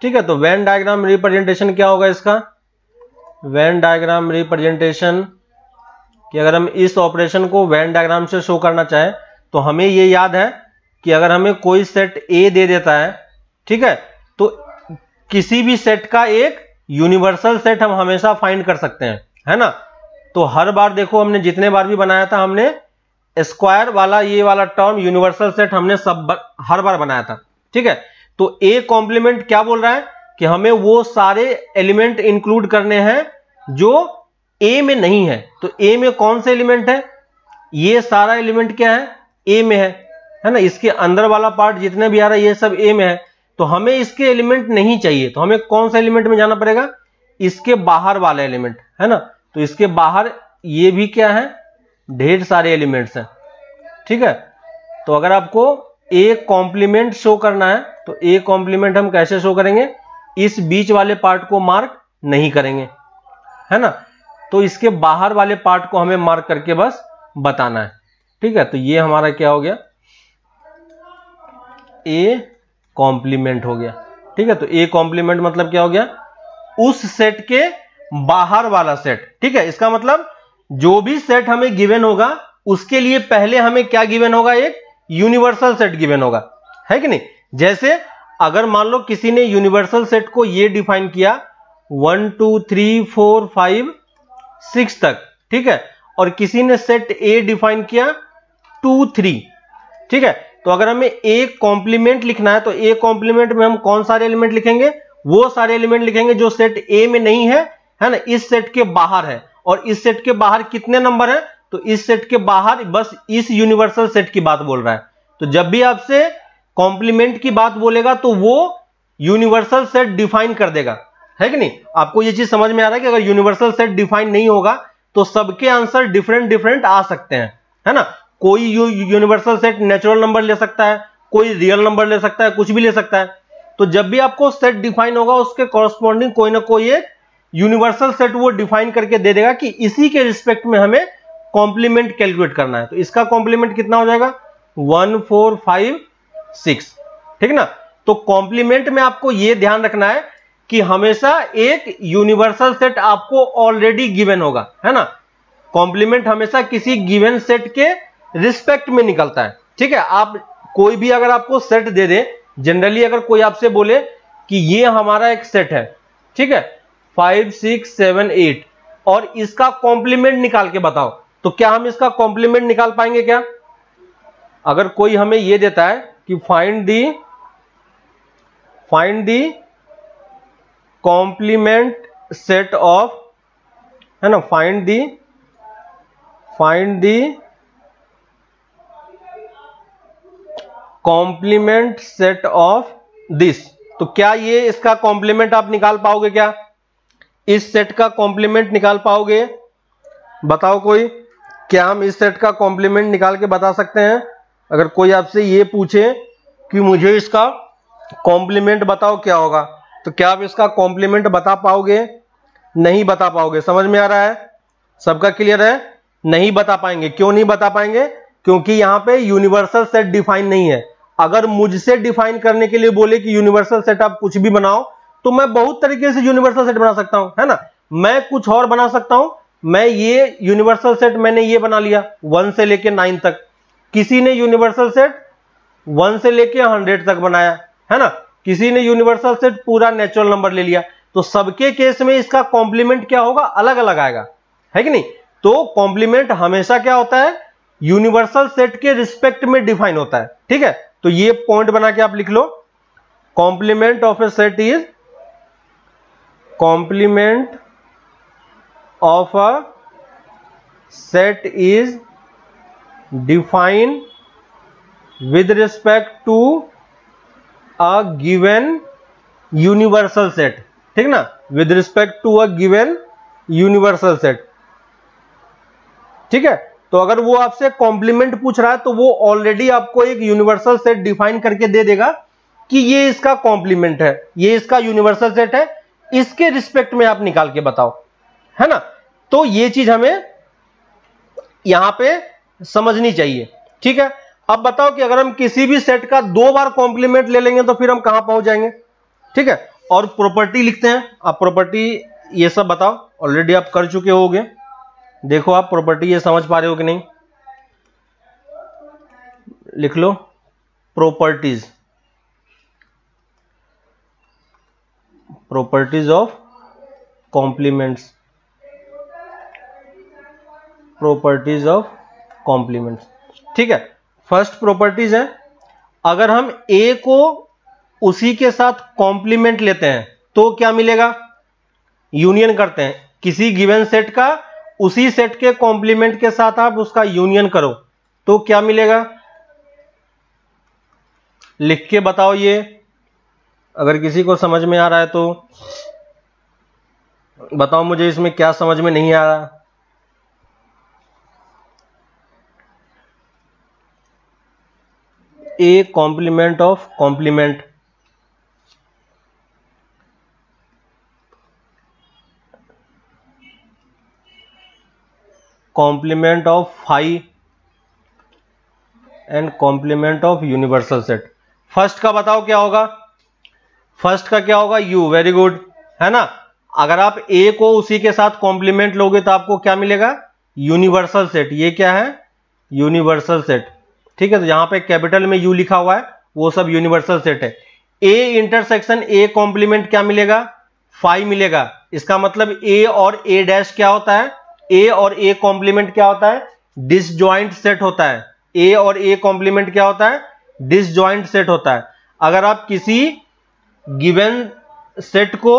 ठीक है। तो वेन डायग्राम रिप्रेजेंटेशन क्या होगा इसका, वेन डायग्राम रिप्रेजेंटेशन कि अगर हम इस ऑपरेशन को वेन डायग्राम से शो करना चाहें तो हमें ये याद है कि अगर हमें कोई सेट A दे देता है, ठीक है, तो किसी भी सेट का एक यूनिवर्सल सेट हम हमेशा फाइंड कर सकते हैं, है ना। तो हर बार देखो हमने जितने बार भी बनाया था, हमने स्क्वायर वाला ये वाला टर्म यूनिवर्सल सेट हमने हर बार बनाया था, ठीक है। तो A कॉम्प्लीमेंट क्या बोल रहा है कि हमें वो सारे एलिमेंट इंक्लूड करने हैं जो A में नहीं है। तो A में कौन से एलिमेंट है, ये सारा एलिमेंट क्या है, A में है, है ना, इसके अंदर वाला पार्ट जितने भी आ रहा है ये सब ए में है, तो हमें इसके एलिमेंट नहीं चाहिए, तो हमें कौन सा एलिमेंट में जाना पड़ेगा, इसके बाहर वाला एलिमेंट, है ना। तो इसके बाहर ये भी क्या है, ढेर सारे एलिमेंट्स हैं, ठीक है। तो अगर आपको ए कॉम्प्लीमेंट शो करना है तो ए कॉम्प्लीमेंट हम कैसे शो करेंगे, इस बीच वाले पार्ट को मार्क नहीं करेंगे, है ना, तो इसके बाहर वाले पार्ट को हमें मार्क करके बस बताना है, ठीक है। तो ये हमारा क्या हो गया, ए कॉम्प्लीमेंट हो गया, ठीक है। तो ए कॉम्प्लीमेंट मतलब क्या हो गया, उस सेट के बाहर वाला सेट, ठीक है। इसका मतलब जो भी सेट हमें गिवन होगा उसके लिए पहले हमें क्या गिवन होगा, एक यूनिवर्सल सेट गिवन होगा, है कि नहीं। जैसे अगर मान लो किसी ने यूनिवर्सल सेट को ये डिफाइन किया 1 2 3 4 5 6 तक, ठीक है, और किसी ने सेट ए डिफाइन किया 2 3, ठीक है। तो अगर हमें ए कॉम्प्लीमेंट लिखना है तो ए कॉम्प्लीमेंट में हम कौन सारे एलिमेंट लिखेंगे, वो सारे एलिमेंट लिखेंगे जो सेट ए में नहीं है, है ना, इस सेट के बाहर है। और इस सेट के बाहर कितने नंबर है, तो इस सेट के बाहर बस इस यूनिवर्सल सेट की बात बोल रहा है। तो जब भी आपसे कॉम्प्लीमेंट की बात बोलेगा तो वो यूनिवर्सल सेट डिफाइन कर देगा, है कि नहीं। आपको ये चीज समझ में आ रहा है कि अगर यूनिवर्सल सेट डिफाइन नहीं होगा तो सबके आंसर डिफरेंट डिफरेंट आ सकते हैं, है ना। कोई यूनिवर्सल सेट नेचुरल नंबर ले सकता है, कोई रियल नंबर ले सकता है, कुछ भी ले सकता है। तो जब भी आपको सेट डिफाइन होगा उसके कॉरस्पॉन्डिंग कोई ना कोई एक यूनिवर्सल सेट वो डिफाइन करके दे देगा कि इसी के रिस्पेक्ट में हमें कॉम्प्लीमेंट कैलकुलेट करना है। तो इसका कॉम्प्लीमेंट कितना हो जाएगा, 1 4 5 6, ठीक ना। तो कॉम्प्लीमेंट में आपको यह ध्यान रखना है कि हमेशा एक यूनिवर्सल सेट आपको ऑलरेडी गिवन होगा, है ना। कॉम्प्लीमेंट हमेशा किसी गिवन सेट के रिस्पेक्ट में निकलता है, ठीक है। आप कोई भी अगर आपको सेट दे दे, जनरली अगर कोई आपसे बोले कि ये हमारा एक सेट है, ठीक है, 5 6 7 8 और इसका कॉम्प्लीमेंट निकाल के बताओ, तो क्या हम इसका कॉम्प्लीमेंट निकाल पाएंगे क्या। अगर कोई हमें यह देता है कि find the complement set of, है ना, find the complement set of this, तो क्या ये इसका कॉम्प्लीमेंट आप निकाल पाओगे क्या, इस सेट का कॉम्प्लीमेंट निकाल पाओगे, बताओ कोई, क्या हम इस सेट का कॉम्प्लीमेंट निकाल के बता सकते हैं। अगर कोई आपसे ये पूछे कि मुझे इसका कॉम्प्लीमेंट बताओ क्या होगा, तो क्या आप इसका कॉम्प्लीमेंट बता पाओगे, नहीं बता पाओगे। समझ में आ रहा है, सबका क्लियर है, नहीं बता पाएंगे। क्यों नहीं बता पाएंगे, क्योंकि यहां पे यूनिवर्सल सेट डिफाइन नहीं है। अगर मुझसे डिफाइन करने के लिए बोले कि यूनिवर्सल सेट आप कुछ भी बनाओ, तो मैं बहुत तरीके से यूनिवर्सल सेट बना सकता हूं, है ना। मैं कुछ और बना सकता हूं, मैं ये यूनिवर्सल सेट मैंने ये बना लिया 1 से लेके 9 तक, किसी ने यूनिवर्सल सेट 1 से लेके 100 तक बनाया, है ना, किसी ने यूनिवर्सल सेट पूरा नेचुरल नंबर ले लिया। तो सबके केस में इसका कॉम्प्लीमेंट क्या होगा, अलग अलग आएगा, है कि नहीं। तो कॉम्प्लीमेंट हमेशा क्या होता है, यूनिवर्सल सेट के रिस्पेक्ट में डिफाइन होता है, ठीक है। तो ये पॉइंट बना के आप लिख लो, complement of a set is complement of a set is define with respect to a given universal set, ठीक ना, with respect to a given universal set, ठीक है। तो अगर वो आपसे कॉम्प्लीमेंट पूछ रहा है तो वो ऑलरेडी आपको एक यूनिवर्सल सेट डिफाइन करके दे देगा कि ये इसका कॉम्प्लीमेंट है, ये इसका यूनिवर्सल सेट है, इसके रिस्पेक्ट में आप निकाल के बताओ, है ना। तो ये चीज हमें यहां पे समझनी चाहिए, ठीक है। अब बताओ कि अगर हम किसी भी सेट का 2 बार कॉम्प्लीमेंट ले लेंगे तो फिर हम कहां पहुंच जाएंगे, ठीक है। और प्रॉपर्टी लिखते हैं, आप प्रॉपर्टी ये सब बताओ, ऑलरेडी आप कर चुके होगे, देखो आप प्रॉपर्टी ये समझ पा रहे हो कि नहीं, लिख लो properties of complements, properties of complements, ठीक है। फर्स्ट प्रॉपर्टीज है, अगर हम ए को उसी के साथ कॉम्प्लीमेंट लेते हैं तो क्या मिलेगा, यूनियन करते हैं किसी गिवन सेट का उसी सेट के कॉम्प्लीमेंट के साथ आप उसका यूनियन करो तो क्या मिलेगा, लिख के बताओ ये, अगर किसी को समझ में आ रहा है तो बताओ मुझे, इसमें क्या समझ में नहीं आ रहा। A complement of complement, complement of phi and complement of universal set. First का बताओ क्या होगा, फर्स्ट का क्या होगा, यू, वेरी गुड, है ना। अगर आप ए को उसी के साथ कॉम्प्लीमेंट लोगे तो आपको क्या मिलेगा, यूनिवर्सल सेट। ये क्या है, यूनिवर्सल सेट, ठीक है। तो यहां पे कैपिटल में यू लिखा हुआ है, वो सब यूनिवर्सल सेट है। ए इंटरसेक्शन ए कॉम्प्लीमेंट क्या मिलेगा, फाई मिलेगा। इसका मतलब ए और ए डैश क्या होता है, ए और ए कॉम्प्लीमेंट क्या होता है, डिसजॉइंट सेट होता है। ए और ए कॉम्प्लीमेंट क्या होता है, डिसजॉइंट सेट होता है। अगर आप किसी गिवन सेट को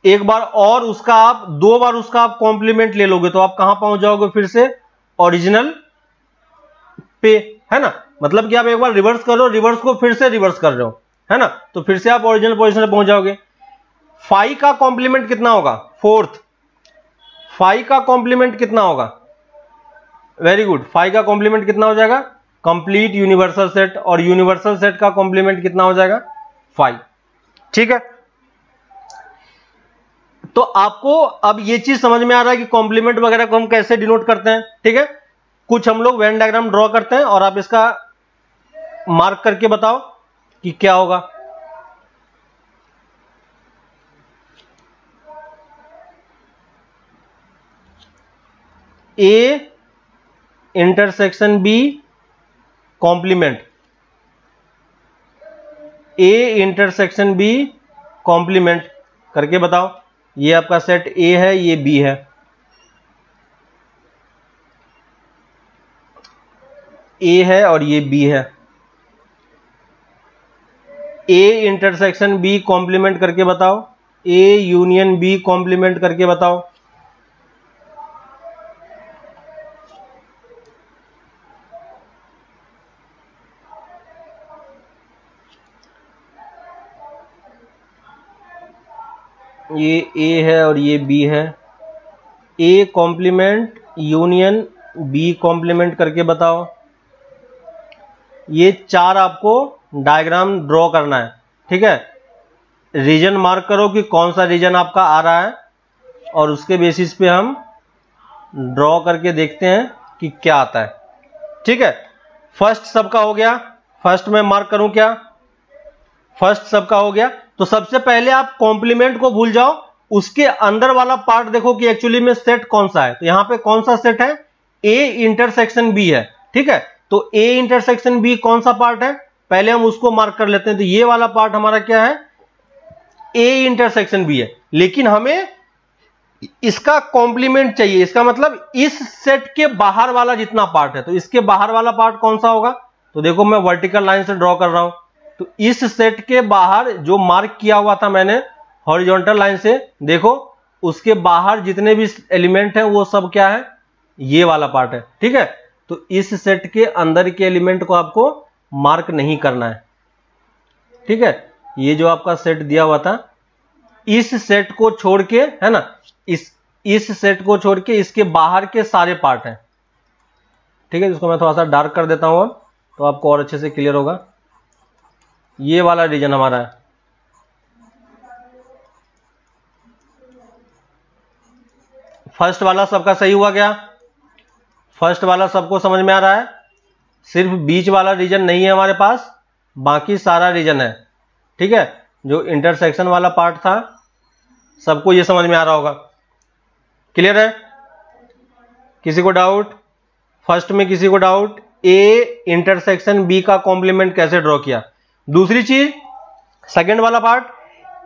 एक बार और उसका आप दो बार उसका आप कॉम्प्लीमेंट ले लोगे तो आप कहां पहुंच जाओगे, फिर से ओरिजिनल पे, है ना। मतलब कि आप एक बार रिवर्स कर लो, रिवर्स को फिर से रिवर्स कर रहे हो, है ना, तो फिर से आप ओरिजिनल पोजीशन पे पहुंच जाओगे। फाई का कॉम्प्लीमेंट कितना होगा, फोर्थ, फाई का कॉम्प्लीमेंट कितना होगा, वेरी गुड, फाई का कॉम्प्लीमेंट कितना हो जाएगा, कंप्लीट यूनिवर्सल सेट, और यूनिवर्सल सेट का कॉम्प्लीमेंट कितना हो जाएगा, फाई, ठीक है। तो आपको अब ये चीज समझ में आ रहा है कि कॉम्प्लीमेंट वगैरह को हम कैसे डिनोट करते हैं, ठीक है। कुछ हम लोग वेन डायग्राम ड्रॉ करते हैं और आप इसका मार्क करके बताओ कि क्या होगा। A intersection B complement, A intersection B complement करके बताओ। ये आपका सेट ए है, ये बी है, ए है और ये बी है। ए इंटरसेक्शन बी कॉम्प्लीमेंट करके बताओ, ए यूनियन बी कॉम्प्लीमेंट करके बताओ। ये ए है और ये बी है, A complement union B complement करके बताओ। ये चार आपको डायग्राम ड्रॉ करना है, ठीक है। रीजन मार्क करो कि कौन सा रीजन आपका आ रहा है और उसके बेसिस पे हम ड्रॉ करके देखते हैं कि क्या आता है, ठीक है। फर्स्ट सबका हो गया, फर्स्ट में मार्क करूं क्या, फर्स्ट सबका हो गया। तो सबसे पहले आप कॉम्प्लीमेंट को भूल जाओ, उसके अंदर वाला पार्ट देखो कि एक्चुअली में सेट कौन सा है। तो यहां पे कौन सा सेट है, ए इंटरसेक्शन बी है, ठीक है। तो ए इंटरसेक्शन बी कौन सा पार्ट है, पहले हम उसको मार्क कर लेते हैं। तो ये वाला पार्ट हमारा क्या है, ए इंटरसेक्शन बी है, लेकिन हमें इसका कॉम्प्लीमेंट चाहिए। इसका मतलब इस सेट के बाहर वाला जितना पार्ट है, तो इसके बाहर वाला पार्ट कौन सा होगा। तो देखो मैं वर्टिकल लाइन से ड्रॉ कर रहा हूं, तो इस सेट के बाहर जो मार्क किया हुआ था मैंने हॉरिजॉन्टल लाइन से, देखो उसके बाहर जितने भी एलिमेंट हैं वो सब क्या है, ये वाला पार्ट है, ठीक है। तो इस सेट के अंदर के एलिमेंट को आपको मार्क नहीं करना है, ठीक है। ये जो आपका सेट दिया हुआ था, इस सेट को छोड़ के, है ना, इस सेट को छोड़ के इसके बाहर के सारे पार्ट हैं, ठीक है। इसको मैं थोड़ा सा डार्क कर देता हूं तो आपको और अच्छे से क्लियर होगा। ये वाला रीजन हमारा है, फर्स्ट वाला सबका सही हुआ क्या, फर्स्ट वाला सबको समझ में आ रहा है। सिर्फ बीच वाला रीजन नहीं है हमारे पास, बाकी सारा रीजन है, ठीक है। जो इंटरसेक्शन वाला पार्ट था सबको ये समझ में आ रहा होगा, क्लियर है। किसी को डाउट, फर्स्ट में किसी को डाउट, ए इंटरसेक्शन बी का कॉम्प्लीमेंट कैसे ड्रॉ किया। दूसरी चीज, सेकंड वाला पार्ट,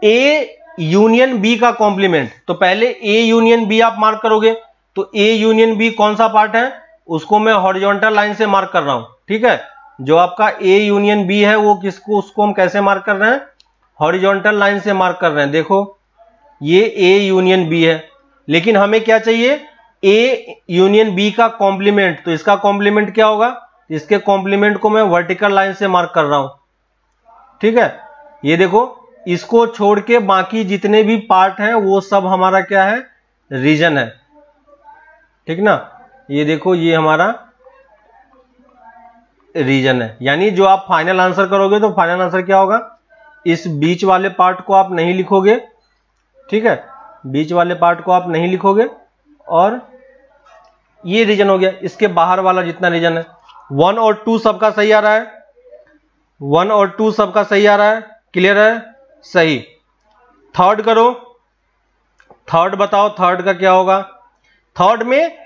ए यूनियन बी का कॉम्प्लीमेंट। तो पहले ए यूनियन बी आप मार्क करोगे, तो ए यूनियन बी कौन सा पार्ट है, उसको मैं हॉरिजॉन्टल लाइन से मार्क कर रहा हूं, ठीक है। जो आपका ए यूनियन बी है वो किसको, उसको हम कैसे मार्क कर रहे हैं, हॉरिजॉन्टल लाइन से मार्क कर रहे हैं। देखो ये ए यूनियन बी है, लेकिन हमें क्या चाहिए, ए यूनियन बी का कॉम्प्लीमेंट। तो इसका कॉम्प्लीमेंट क्या होगा, इसके कॉम्प्लीमेंट को मैं वर्टिकल लाइन से मार्क कर रहा हूं, ठीक है, ये देखो इसको छोड़ के बाकी जितने भी पार्ट हैं वो सब हमारा क्या है, रीजन है, ठीक ना। ये देखो ये हमारा रीजन है, यानी जो आप फाइनल आंसर करोगे तो फाइनल आंसर क्या होगा, इस बीच वाले पार्ट को आप नहीं लिखोगे, ठीक है, बीच वाले पार्ट को आप नहीं लिखोगे, और ये रीजन हो गया, इसके बाहर वाला जितना रीजन है। 1 और 2 सबका सही आ रहा है, 1 और 2 सबका सही आ रहा है, क्लियर है, सही। थर्ड करो, थर्ड बताओ, थर्ड का क्या होगा। थर्ड में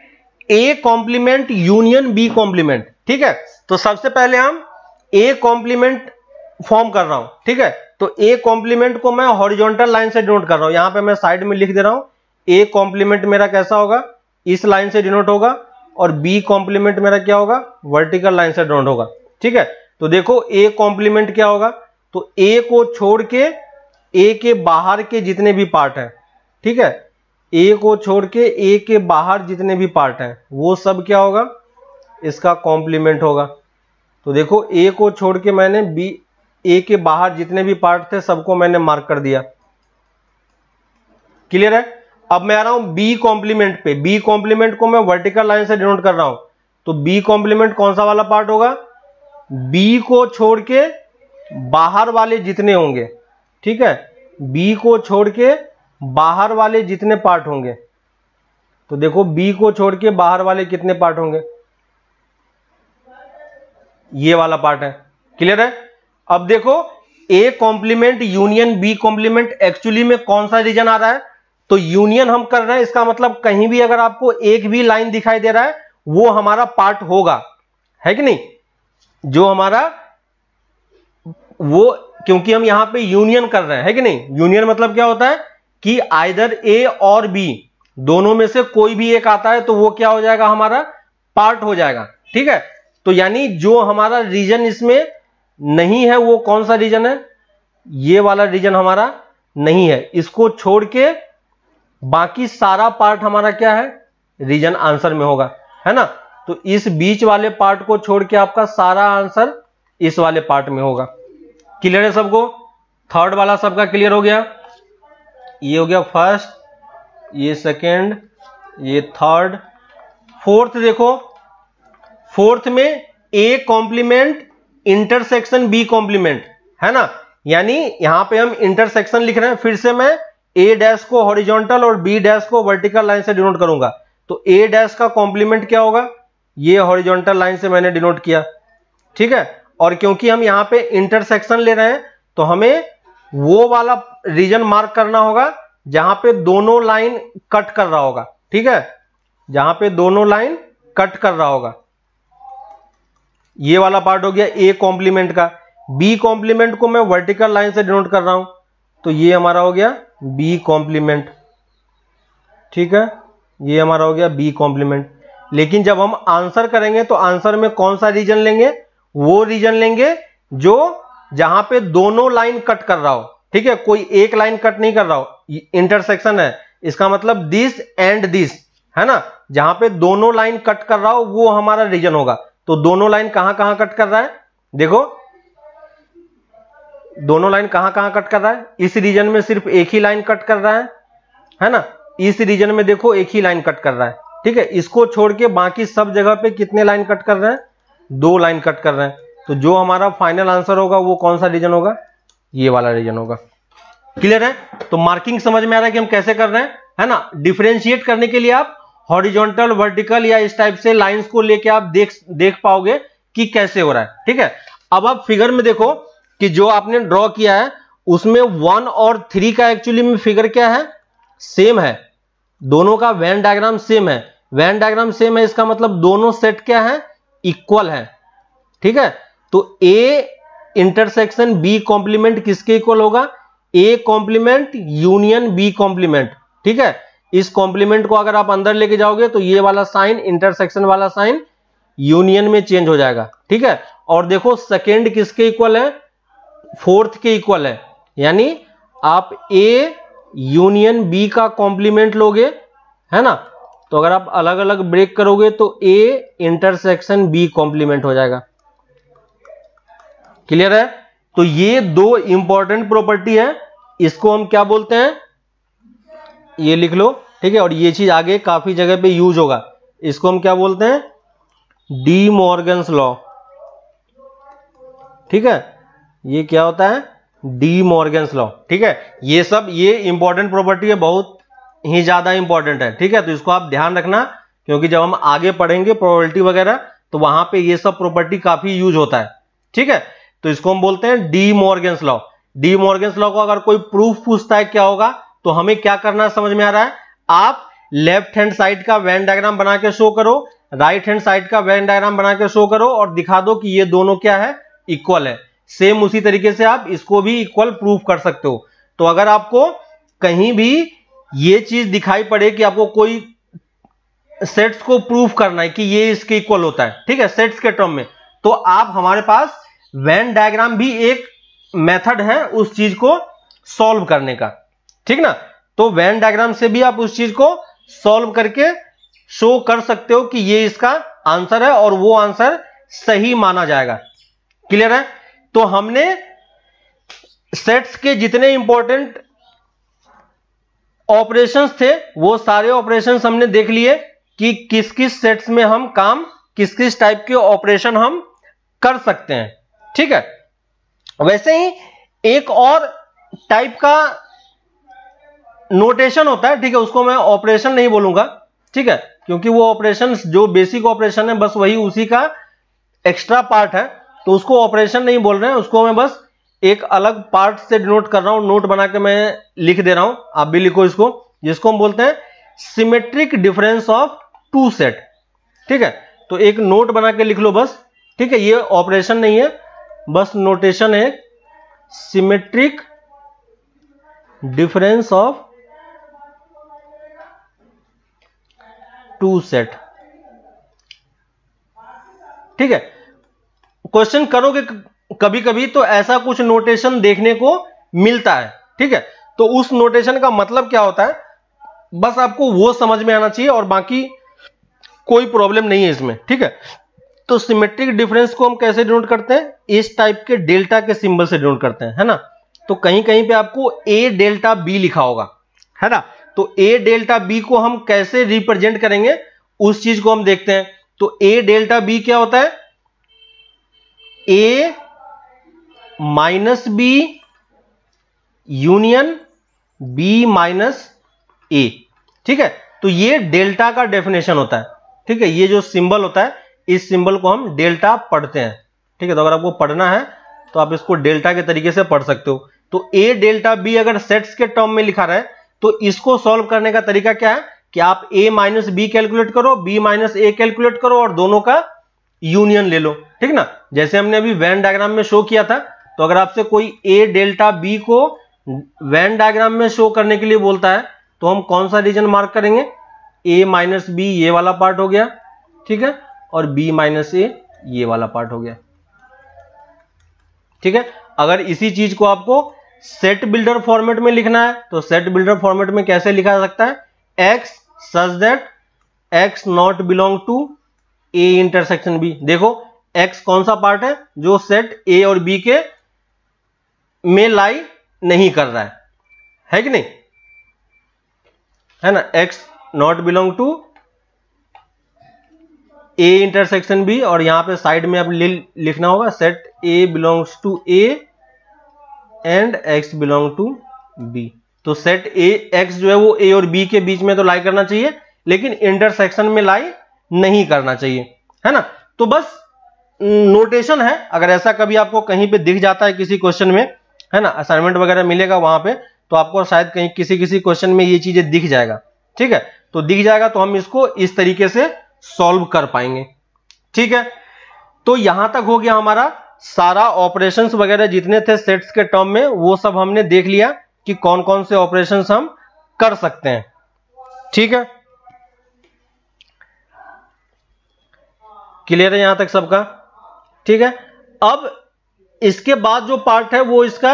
A complement union B complement, ठीक है। तो सबसे पहले हम ए कॉम्प्लीमेंट फॉर्म कर रहा हूं, ठीक है। तो ए कॉम्प्लीमेंट को मैं हॉरिजॉन्टल लाइन से डिनोट कर रहा हूं, यहां पे मैं साइड में लिख दे रहा हूं, ए कॉम्प्लीमेंट मेरा कैसा होगा, इस लाइन से डिनोट होगा, और बी कॉम्प्लीमेंट मेरा क्या होगा, वर्टिकल लाइन से डिनोट होगा, ठीक है। तो देखो ए कॉम्प्लीमेंट क्या होगा, तो ए को छोड़ के ए के बाहर के जितने भी पार्ट हैं, ठीक है, ए को छोड़ के ए के बाहर जितने भी पार्ट हैं वो सब क्या होगा, इसका कॉम्प्लीमेंट होगा। तो देखो ए को छोड़ के मैंने बी, ए के बाहर जितने भी पार्ट थे सबको मैंने मार्क कर दिया, क्लियर है। अब मैं आ रहा हूं बी कॉम्प्लीमेंट पे, बी कॉम्प्लीमेंट को मैं वर्टिकल लाइन से डिनोट कर रहा हूं। तो बी कॉम्प्लीमेंट कौन सा वाला पार्ट होगा, बी को छोड़ के बाहर वाले जितने होंगे, ठीक है, बी को छोड़ के बाहर वाले जितने पार्ट होंगे। तो देखो बी को छोड़ के बाहर वाले कितने पार्ट होंगे, ये वाला पार्ट है, क्लियर है। अब देखो A complement union B complement actually में कौन सा रीजन आ रहा है, तो यूनियन हम कर रहे हैं, इसका मतलब कहीं भी अगर आपको एक भी लाइन दिखाई दे रहा है वो हमारा पार्ट होगा, है कि नहीं, जो हमारा वो, क्योंकि हम यहां पे यूनियन कर रहे हैं, है कि नहीं। यूनियन मतलब क्या होता है कि आइदर ए और बी दोनों में से कोई भी एक आता है तो वो क्या हो जाएगा, हमारा पार्ट हो जाएगा, ठीक है। तो यानी जो हमारा रीजन इसमें नहीं है वो कौन सा रीजन है, ये वाला रीजन हमारा नहीं है, इसको छोड़ के बाकी सारा पार्ट हमारा क्या है, रीजन आंसर में होगा, है ना। तो इस बीच वाले पार्ट को छोड़ के आपका सारा आंसर इस वाले पार्ट में होगा, क्लियर है सबको। थर्ड वाला सबका क्लियर हो गया, ये हो गया फर्स्ट, ये सेकेंड, ये थर्ड। फोर्थ देखो, फोर्थ में A complement intersection B complement, है ना, यानी यहां पे हम इंटरसेक्शन लिख रहे हैं, फिर से मैं ए डैश को हॉरिजॉन्टल और बी डैश को वर्टिकल लाइन से डिनोट करूंगा। तो ए डैश का कॉम्प्लीमेंट क्या होगा, ये हॉरिजॉन्टल लाइन से मैंने डिनोट किया, ठीक है। और क्योंकि हम यहां पे इंटरसेक्शन ले रहे हैं तो हमें वो वाला रीजन मार्क करना होगा जहां पे दोनों लाइन कट कर रहा होगा, ठीक है, जहां पे दोनों लाइन कट कर रहा होगा, ये वाला पार्ट हो गया ए कॉम्प्लीमेंट का। बी कॉम्प्लीमेंट को मैं वर्टिकल लाइन से डिनोट कर रहा हूं, तो ये हमारा हो गया बी कॉम्प्लीमेंट, ठीक है, ये हमारा हो गया बी कॉम्प्लीमेंट। लेकिन जब हम आंसर करेंगे तो आंसर में कौन सा रीजन लेंगे, वो रीजन लेंगे जो जहां पे दोनों लाइन कट कर रहा हो, ठीक है, कोई एक लाइन कट नहीं कर रहा हो, इंटरसेक्शन है, इसका मतलब दिस एंड दिस, है ना, जहां पे दोनों लाइन कट कर रहा हो वो हमारा रीजन होगा। तो दोनों लाइन कहां कहां कट कर रहा है, देखो दोनों लाइन कहां कहां कट कर रहा है, इस रीजन में सिर्फ एक ही लाइन कट कर रहा है ना, इस रीजन में देखो एक ही लाइन कट कर रहा है, ठीक है। इसको छोड़ के बाकी सब जगह पे कितने लाइन कट कर रहे हैं, 2 लाइन कट कर रहे हैं। तो जो हमारा फाइनल आंसर होगा वो कौन सा रीजन होगा, ये वाला रीजन होगा, क्लियर है। तो मार्किंग समझ में आ रहा है कि हम कैसे कर रहे हैं, है ना। डिफरेंशिएट करने के लिए आप हॉरिजॉन्टल वर्टिकल या इस टाइप से लाइंस को लेके आप देख पाओगे कि कैसे हो रहा है, ठीक है। अब आप फिगर में देखो कि जो आपने ड्रॉ किया है उसमें 1 और 3 का एक्चुअली में फिगर क्या है, सेम है, दोनों का वेन डायग्राम सेम है। वेन डायग्राम सेम है इसका मतलब दोनों सेट क्या है, इक्वल है, ठीक है। तो ए इंटरसेक्शन बी कॉम्प्लीमेंट किसके इक्वल होगा, A complement union B complement, ठीक है। इस कॉम्प्लीमेंट को अगर आप अंदर लेके जाओगे तो ये वाला साइन, इंटरसेक्शन वाला साइन यूनियन में चेंज हो जाएगा, ठीक है। और देखो सेकेंड किसके इक्वल है, फोर्थ के इक्वल है, यानी आप ए यूनियन बी का कॉम्प्लीमेंट लोगे, है ना, तो अगर आप अलग अलग ब्रेक करोगे तो ए इंटरसेक्शन बी कॉम्प्लीमेंट हो जाएगा, क्लियर है। तो ये दो इंपॉर्टेंट प्रॉपर्टी है, इसको हम क्या बोलते हैं, ये लिख लो, ठीक है। और ये चीज आगे काफी जगह पे यूज होगा, इसको हम क्या बोलते हैं, डी मॉर्गन्स लॉ, ठीक है। ये क्या होता है, डी मॉर्गन्स लॉ, ठीक है। ये सब ये इंपॉर्टेंट प्रॉपर्टी है, बहुत ही ज्यादा इंपॉर्टेंट है, ठीक है। तो इसको आप ध्यान रखना, क्योंकि जब हम आगे पढ़ेंगे प्रोबेबिलिटी वगैरह तो वहां पे ये सब प्रॉपर्टी काफी यूज होता है, ठीक है। तो इसको हम बोलते हैं D Morgan's law. D Morgan's law को अगर कोई प्रूफ पूछता है क्या होगा, तो हमें क्या करना समझ में आ रहा है, आप लेफ्ट हैंड साइड का वेन डायग्राम बना के शो करो, राइट हैंड साइड का वेन डायग्राम बना के शो करो और दिखा दो कि ये दोनों क्या है, इक्वल है। सेम उसी तरीके से आप इसको भी इक्वल प्रूफ कर सकते हो। तो अगर आपको कहीं भी ये चीज दिखाई पड़े कि आपको कोई सेट्स को प्रूफ करना है कि ये इसके इक्वल होता है, ठीक है, सेट्स के टर्म में, तो आप हमारे पास वेन डायग्राम भी एक मेथड है उस चीज को सॉल्व करने का, ठीक ना। तो वेन डायग्राम से भी आप उस चीज को सॉल्व करके शो कर सकते हो कि ये इसका आंसर है और वो आंसर सही माना जाएगा। क्लियर है। तो हमने सेट्स के जितने इंपॉर्टेंट ऑपरेशंस थे वो सारे ऑपरेशंस हमने देख लिए कि किस किस सेट्स में हम काम, किस किस टाइप के ऑपरेशन हम कर सकते हैं, ठीक है। वैसे ही एक और टाइप का नोटेशन होता है, ठीक है, उसको मैं ऑपरेशन नहीं बोलूंगा, ठीक है, क्योंकि वो ऑपरेशन जो बेसिक ऑपरेशन है बस वही उसी का एक्स्ट्रा पार्ट है, तो उसको ऑपरेशन नहीं बोल रहे हैं, उसको मैं बस एक अलग पार्ट से डिनोट कर रहा हूं, नोट बना के मैं लिख दे रहा हूं, आप भी लिखो इसको, जिसको हम बोलते हैं symmetric difference of two set, ठीक है। तो एक नोट बना के लिख लो बस, ठीक है, ये ऑपरेशन नहीं है, बस नोटेशन है, symmetric difference of two set, ठीक है। क्वेश्चन करोगे कभी कभी तो ऐसा कुछ नोटेशन देखने को मिलता है, ठीक है। तो उस नोटेशन का मतलब क्या होता है, बस आपको वो समझ में आना चाहिए और बाकी कोई प्रॉब्लम नहीं है इसमें, ठीक है। तो सिमेट्रिक डिफरेंस को हम कैसे डिनोट करते हैं, इस टाइप के डेल्टा के सिंबल से डिनोट करते हैं, है ना। तो कहीं कहीं पे आपको ए डेल्टा बी लिखा होगा, है ना। तो ए डेल्टा बी को हम कैसे रिप्रेजेंट करेंगे उस चीज को हम देखते हैं। तो ए डेल्टा बी क्या होता है, A minus B union B minus A, ठीक है। तो ये डेल्टा का डेफिनेशन होता है, ठीक है। ये जो सिंबल होता है इस सिंबल को हम डेल्टा पढ़ते हैं, ठीक है। तो अगर आपको पढ़ना है तो आप इसको डेल्टा के तरीके से पढ़ सकते हो। तो ए डेल्टा बी अगर सेट्स के टर्म में लिखा रहा है तो इसको सॉल्व करने का तरीका क्या है कि आप ए माइनस बी कैलकुलेट करो, बी माइनस ए कैलकुलेट करो और दोनों का यूनियन ले लो, ठीक ना। जैसे हमने अभी वेन डायग्राम में शो किया था, तो अगर आपसे कोई ए डेल्टा बी को वेन डायग्राम में शो करने के लिए बोलता है तो हम कौन सा रीजन मार्क करेंगे, ए माइनस बी ये वाला पार्ट हो गया, ठीक है, और बी माइनस ए ये वाला पार्ट हो गया, ठीक है। अगर इसी चीज को आपको सेट बिल्डर फॉर्मेट में लिखना है तो सेट बिल्डर फॉर्मेट में कैसे लिखा जा सकता है, x such that x not belong to A intersection B. देखो एक्स कौन सा पार्ट है जो सेट ए और बी के में लाई नहीं कर रहा है कि नहीं, है ना। X not belong to A intersection B और यहां पे साइड में अब लिखना होगा set A belongs to A and x belong to B. तो सेट ए एक्स जो है वो ए और बी के बीच में तो लाई करना चाहिए लेकिन इंटरसेक्शन में लाई नहीं करना चाहिए, है ना। तो बस नोटेशन है, अगर ऐसा कभी आपको कहीं पे दिख जाता है किसी क्वेश्चन में, है ना, असाइनमेंट वगैरह मिलेगा वहां पे, तो आपको शायद कहीं किसी क्वेश्चन में ये चीजें दिख जाएगा, ठीक है। तो दिख जाएगा तो हम इसको इस तरीके से सॉल्व कर पाएंगे, ठीक है। तो यहां तक हो गया हमारा सारा ऑपरेशंस वगैरह जितने थे सेट्स के टर्म में, वो सब हमने देख लिया कि कौन कौन से ऑपरेशंस हम कर सकते हैं, ठीक है। क्लियर है यहां तक सबका, ठीक है। अब इसके बाद जो पार्ट है वो इसका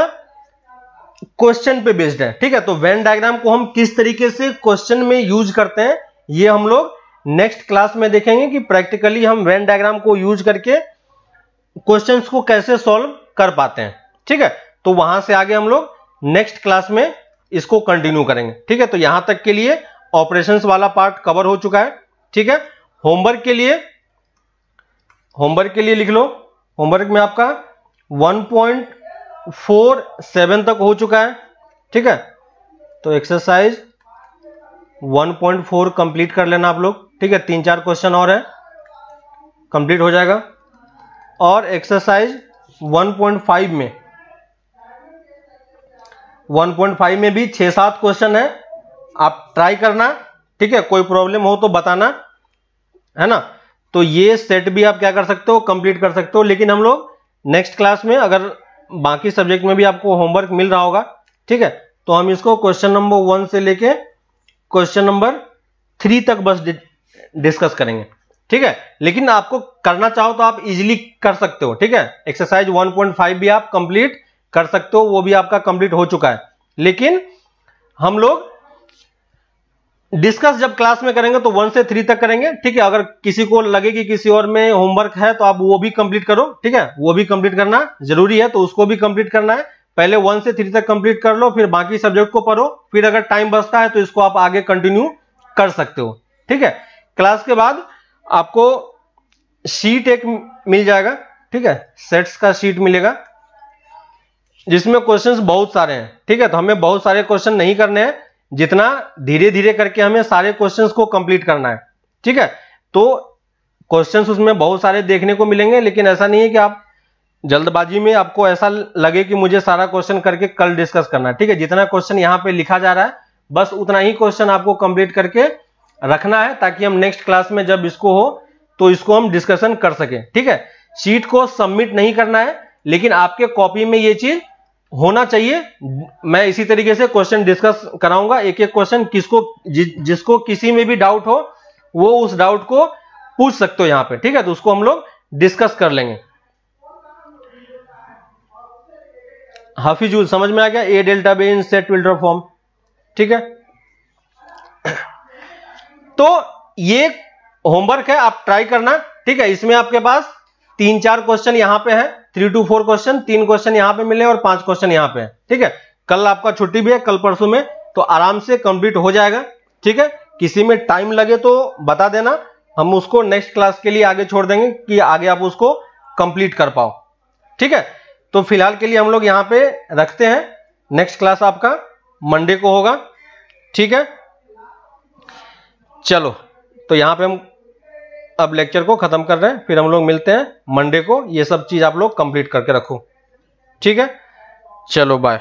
क्वेश्चन पे बेस्ड है, ठीक है। तो वेन डायग्राम को हम किस तरीके से क्वेश्चन में यूज करते हैं ये हम लोग नेक्स्ट क्लास में देखेंगे कि प्रैक्टिकली हम वेन डायग्राम को यूज करके क्वेश्चंस को कैसे सॉल्व कर पाते हैं, ठीक है, तो वहां से आगे हम लोग नेक्स्ट क्लास में इसको कंटिन्यू करेंगे। ठीक है, तो यहां तक के लिए ऑपरेशंस वाला पार्ट कवर हो चुका है। ठीक है, होमवर्क के लिए लिख लो, होमवर्क में आपका 1.47 तक हो चुका है। ठीक है, तो एक्सरसाइज 1.4 कंप्लीट कर लेना आप लोग। ठीक है, 3-4 क्वेश्चन और है, कंप्लीट हो जाएगा। और एक्सरसाइज 1.5 में भी 6-7 क्वेश्चन है, आप ट्राई करना। ठीक है, कोई प्रॉब्लम हो तो बताना, है ना। तो ये सेट भी आप क्या कर सकते हो, कंप्लीट कर सकते हो। लेकिन हम लोग नेक्स्ट क्लास में अगर बाकी सब्जेक्ट में भी आपको होमवर्क मिल रहा होगा, ठीक है, तो हम इसको क्वेश्चन नंबर 1 से लेके क्वेश्चन नंबर 3 तक बस डिस्कस करेंगे। ठीक है, लेकिन आपको करना चाहो तो आप इजीली कर सकते हो। ठीक है, एक्सरसाइज 1.5 भी आप कंप्लीट कर सकते हो, वो भी आपका कंप्लीट हो चुका है। लेकिन हम लोग डिस्कस जब क्लास में करेंगे तो 1 से 3 तक करेंगे। ठीक है, अगर किसी को लगे कि किसी और में होमवर्क है तो आप वो भी कंप्लीट करो। ठीक है, वो भी कंप्लीट करना जरूरी है, तो उसको भी कंप्लीट करना है। पहले 1 से 3 तक कंप्लीट कर लो, फिर बाकी सब्जेक्ट को पढ़ो, फिर अगर टाइम बचता है तो इसको आप आगे कंटिन्यू कर सकते हो। ठीक है, क्लास के बाद आपको शीट एक मिल जाएगा। ठीक है, सेट्स का शीट मिलेगा जिसमें क्वेश्चंस बहुत सारे हैं। ठीक है, तो हमें बहुत सारे क्वेश्चन नहीं करने हैं, जितना धीरे धीरे करके हमें सारे क्वेश्चंस को कंप्लीट करना है। ठीक है, तो क्वेश्चंस उसमें बहुत सारे देखने को मिलेंगे, लेकिन ऐसा नहीं है कि आप जल्दबाजी में आपको ऐसा लगे कि मुझे सारा क्वेश्चन करके कल डिस्कस करना है। ठीक है, जितना क्वेश्चन यहाँ पे लिखा जा रहा है बस उतना ही क्वेश्चन आपको कंप्लीट करके रखना है, ताकि हम नेक्स्ट क्लास में जब इसको हो तो इसको हम डिस्कशन कर सके। ठीक है, शीट को सबमिट नहीं करना है, लेकिन आपके कॉपी में ये चीज होना चाहिए। मैं इसी तरीके से क्वेश्चन डिस्कस कराऊंगा, एक एक क्वेश्चन जिसको किसी में भी डाउट हो वो उस डाउट को पूछ सकते हो यहाँ पे। ठीक है, तो उसको हम लोग डिस्कस कर लेंगे। हाफिजुल समझ में आ गया, A delta B in set builder form. ठीक है, तो ये होमवर्क है, आप ट्राई करना। ठीक है, इसमें आपके पास 3-4 क्वेश्चन यहां पे है, 3 to 4 क्वेश्चन, 3 क्वेश्चन यहां पे मिले और 5 क्वेश्चन यहां पे है। ठीक है, कल आपका छुट्टी भी है, कल परसों में तो आराम से कंप्लीट हो जाएगा। ठीक है, किसी में टाइम लगे तो बता देना, हम उसको नेक्स्ट क्लास के लिए आगे छोड़ देंगे कि आगे आप उसको कंप्लीट कर पाओ। ठीक है, तो फिलहाल के लिए हम लोग यहां पे रखते हैं, नेक्स्ट क्लास आपका मंडे को होगा। ठीक है, चलो तो यहां पे हम अब लेक्चर को खत्म कर रहे हैं, फिर हम लोग मिलते हैं मंडे को। ये सब चीज आप लोग कंप्लीट करके रखो। ठीक है, चलो बाय।